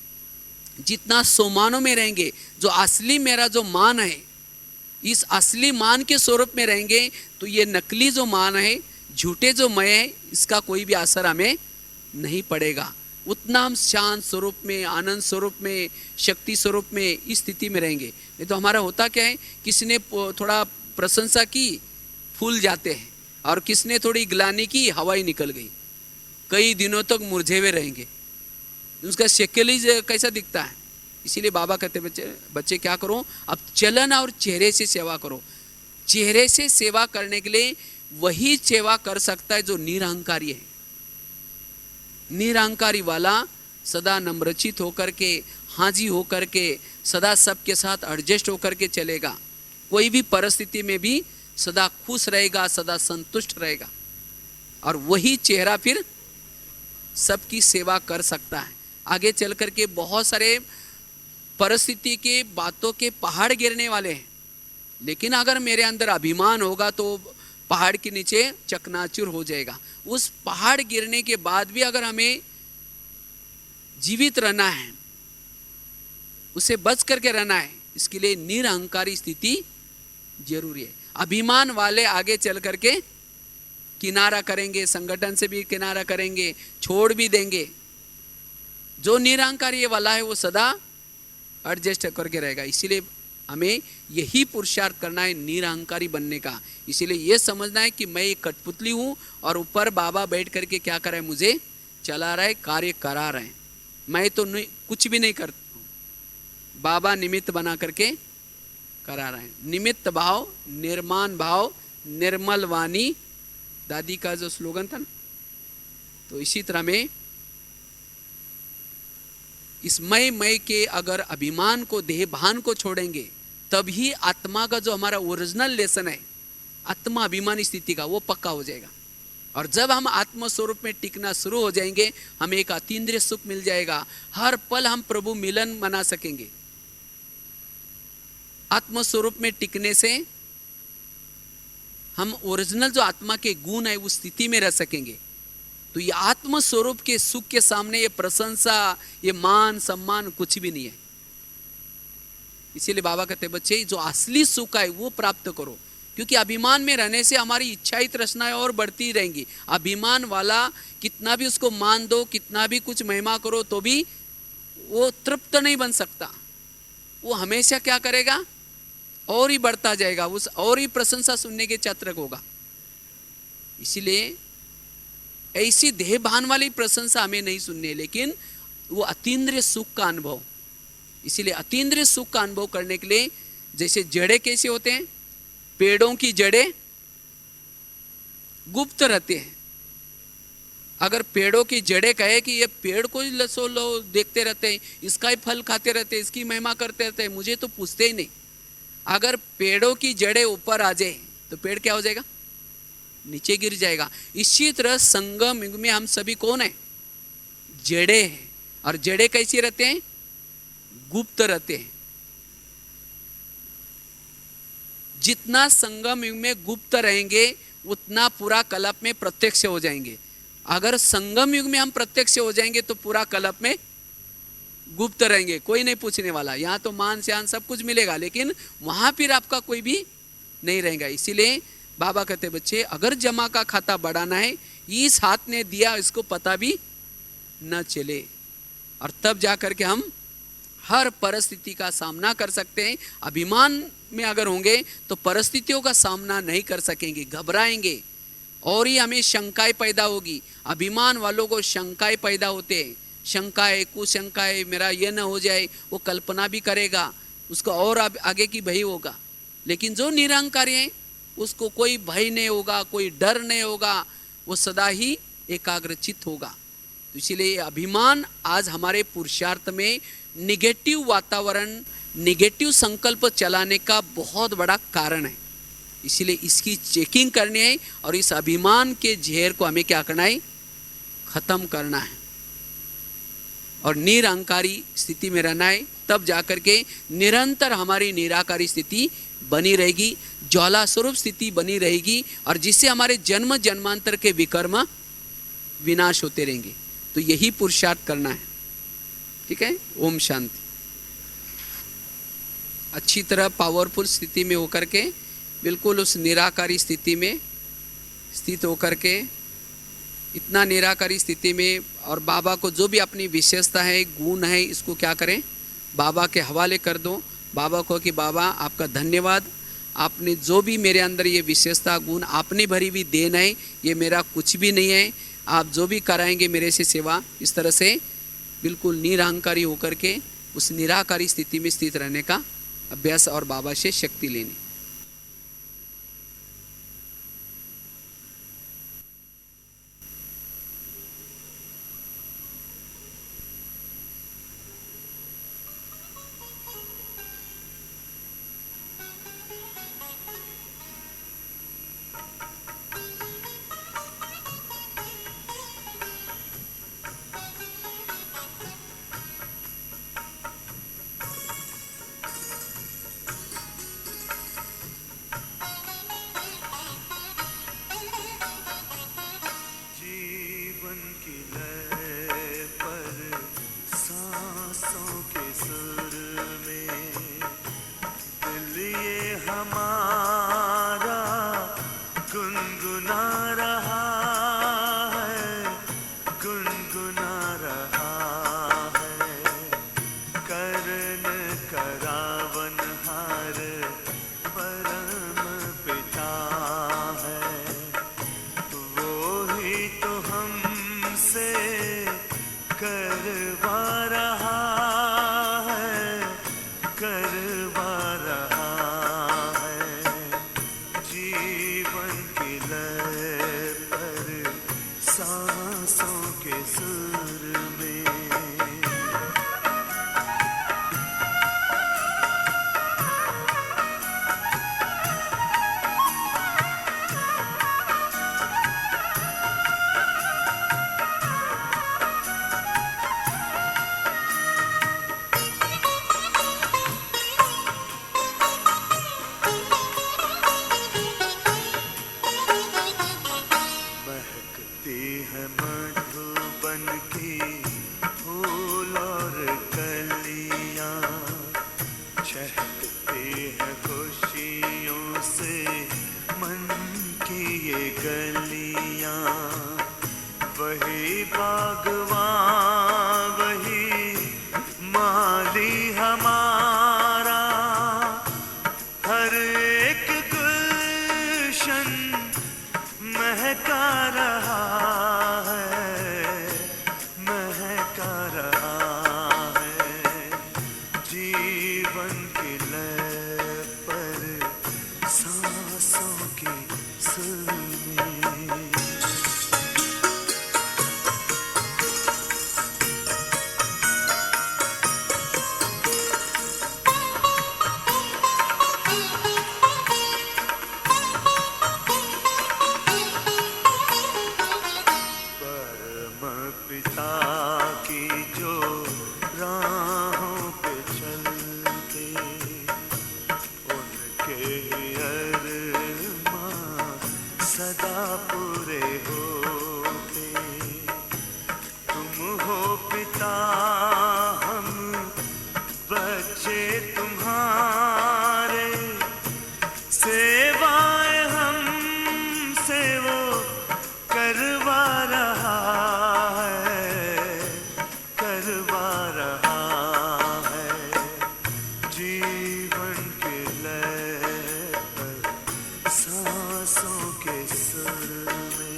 जितना सोमानों में रहेंगे, जो असली मेरा जो मान है, इस असली मान के स्वरूप में रहेंगे, तो ये नकली जो मान है, झूठे जो मैं है, इसका कोई भी असर हमें नहीं पड़ेगा। उतना हम शांत स्वरूप में, आनंद स्वरूप में, शक्ति स्वरूप में इस स्थिति में रहेंगे। नहीं तो हमारा होता क्या है, किसी ने थोड़ा प्रशंसा की, फूल जाते हैं, और किसने थोड़ी ग्लानि की, हवाई निकल गई, कई दिनों तक मुरझे हुए रहेंगे, उसका शक्ल ही कैसा दिखता है। इसीलिए बाबा कहते बच्चे क्या करो, अब चलन और चेहरे से सेवा करो। चेहरे से सेवा करने के लिए वही सेवा कर सकता है जो निरहंकारी है। निरहंकारी वाला सदा नम्रचित होकर के, हाजी होकर के, सदा सबके साथ एडजस्ट होकर के चलेगा, कोई भी परिस्थिति में भी सदा खुश रहेगा, सदा संतुष्ट रहेगा। और वही चेहरा फिर सबकी सेवा कर सकता है। आगे चल करके बहुत सारे परिस्थिति के बातों के पहाड़ गिरने वाले हैं, लेकिन अगर मेरे अंदर अभिमान होगा तो पहाड़ के नीचे चकनाचूर हो जाएगा। उस पहाड़ गिरने के बाद भी अगर हमें जीवित रहना है, उसे बच करके रहना है, इसके लिए निरहंकारी स्थिति जरूरी है। अभिमान वाले आगे चल करके किनारा करेंगे, संगठन से भी किनारा करेंगे, छोड़ भी देंगे। जो निरहंकारी वाला है वो सदा एडजस्ट करके रहेगा। इसीलिए हमें यही पुरुषार्थ करना है निरहंकारी बनने का। इसीलिए ये समझना है कि मैं एक कठपुतली हूँ और ऊपर बाबा बैठ करके क्या कर रहा है, मुझे चला रहा है, कार्य करा रहे हैं। मैं तो नहीं, कुछ भी नहीं करता हूँ, बाबा निमित्त बना करके करा रहे हैं। निमित्त भाव, निर्माण भाव, निर्मल वाणी, दादी का जो स्लोगन था ना, तो इसी तरह में इस मैं के अगर अभिमान को, देह भान को छोड़ेंगे, तभी आत्मा का जो हमारा ओरिजिनल लेसन है, आत्मा अभिमानी स्थिति का, वो पक्का हो जाएगा। और जब हम आत्म स्वरूप में टिकना शुरू हो जाएंगे, हमें एक अतीन्द्रिय सुख मिल जाएगा। हर पल हम प्रभु मिलन मना सकेंगे। आत्म स्वरूप में टिकने से हम ओरिजिनल जो आत्मा के गुण है उस स्थिति में रह सकेंगे। तो ये आत्म स्वरूप के सुख के सामने ये प्रशंसा, ये मान सम्मान कुछ भी नहीं है। इसीलिए बाबा कहते बच्चे, जो असली सुख है वो प्राप्त करो, क्योंकि अभिमान में रहने से हमारी इच्छाएं तृष्णाएं और बढ़ती रहेंगी। अभिमान वाला कितना भी उसको मान दो, कितना भी कुछ महिमा करो, तो भी वो तृप्त नहीं बन सकता। वो हमेशा क्या करेगा, और ही बढ़ता जाएगा, उस और ही प्रशंसा सुनने के छात्रक होगा। इसीलिए ऐसी देह भान वाली प्रशंसा हमें नहीं सुननी है, लेकिन वो अतीन्द्रिय सुख का अनुभव। इसीलिए अतीन्द्रिय सुख का अनुभव करने के लिए, जैसे जड़ें कैसे होते हैं, पेड़ों की जड़ें गुप्त रहते हैं। अगर पेड़ों की जड़ें कहे कि ये पेड़ को लसो लो देखते रहते हैं, इसका ही फल खाते रहते हैं, इसकी महिमा करते रहते हैं, मुझे तो पूछते ही नहीं। अगर पेड़ों की जड़ें ऊपर आ जाए तो पेड़ क्या हो जाएगा, नीचे गिर जाएगा। इसी तरह संगम युग में हम सभी कौन है, जड़े हैं। और जड़े कैसी रहते हैं, गुप्त रहते हैं। जितना संगम युग में गुप्त रहेंगे, उतना पूरा कल्प में प्रत्यक्ष हो जाएंगे। अगर संगम युग में हम प्रत्यक्ष हो जाएंगे तो पूरा कल्प में गुप्त रहेंगे, कोई नहीं पूछने वाला। यहाँ तो मान श्यान सब कुछ मिलेगा, लेकिन वहां फिर आपका कोई भी नहीं रहेगा। इसीलिए बाबा कहते बच्चे, अगर जमा का खाता बढ़ाना है, इस हाथ ने दिया इसको पता भी न चले, और तब जा करके हम हर परिस्थिति का सामना कर सकते हैं। अभिमान में अगर होंगे तो परिस्थितियों का सामना नहीं कर सकेंगे, घबराएंगे और ही हमें शंकाएं पैदा होगी। अभिमान वालों को शंकाएं पैदा होते हैं, शंकाएं, कुशंकाएं, मेरा ये न हो जाए, वो कल्पना भी करेगा, उसको और आगे की भय होगा। लेकिन जो निरहंकारी है उसको कोई भय नहीं होगा, कोई डर नहीं होगा, वो सदा ही एकाग्रचित होगा। तो इसीलिए अभिमान आज हमारे पुरुषार्थ में निगेटिव वातावरण, निगेटिव संकल्प चलाने का बहुत बड़ा कारण है। इसीलिए इसकी चेकिंग करनी है और इस अभिमान के जहर को हमें क्या करना है, खत्म करना है और निरहंकारी स्थिति में रहना है। तब जाकर के निरंतर हमारी निराकारी स्थिति बनी रहेगी, ज्वाला स्वरूप स्थिति बनी रहेगी और जिससे हमारे जन्म जन्मांतर के विकर्म विनाश होते रहेंगे। तो यही पुरुषार्थ करना है। ठीक है, ओम शांति। अच्छी तरह पावरफुल स्थिति में होकर के, बिल्कुल उस निराकारी स्थिति में स्थित होकर के, इतना निराकारी स्थिति में, और बाबा को जो भी अपनी विशेषता है, गुण है, इसको क्या करें, बाबा के हवाले कर दो। बाबा को कि बाबा आपका धन्यवाद, आपने जो भी मेरे अंदर ये विशेषता गुण आपने भरी हुई देन है, ये मेरा कुछ भी नहीं है, आप जो भी कराएंगे मेरे से सेवा, इस तरह से बिल्कुल निरहंकारी होकर के उस निराकारी स्थिति में स्थित रहने का अभ्यास और बाबा से शक्ति लेनी। जीवन की जीवन के लय पर सांसों के सुर में।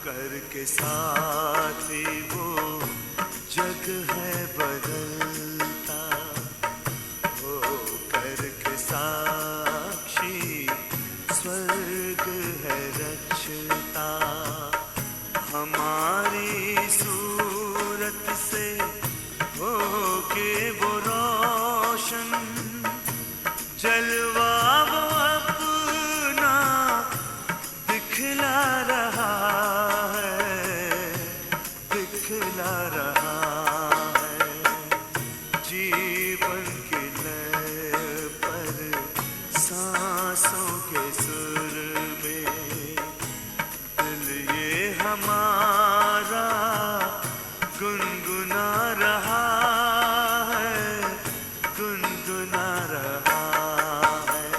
करके साथी वो जग है बदलता, वो करके साक्षी स्वर्ग है रचता। हमारी सूरत से होके वो रोशन, जलवा वो अपना दिखला रहा है। जीवन के लय पर सांसों के सुर में, दिल ये हमारा गुनगुना रहा है, गुनगुना रहा है।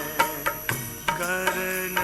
करन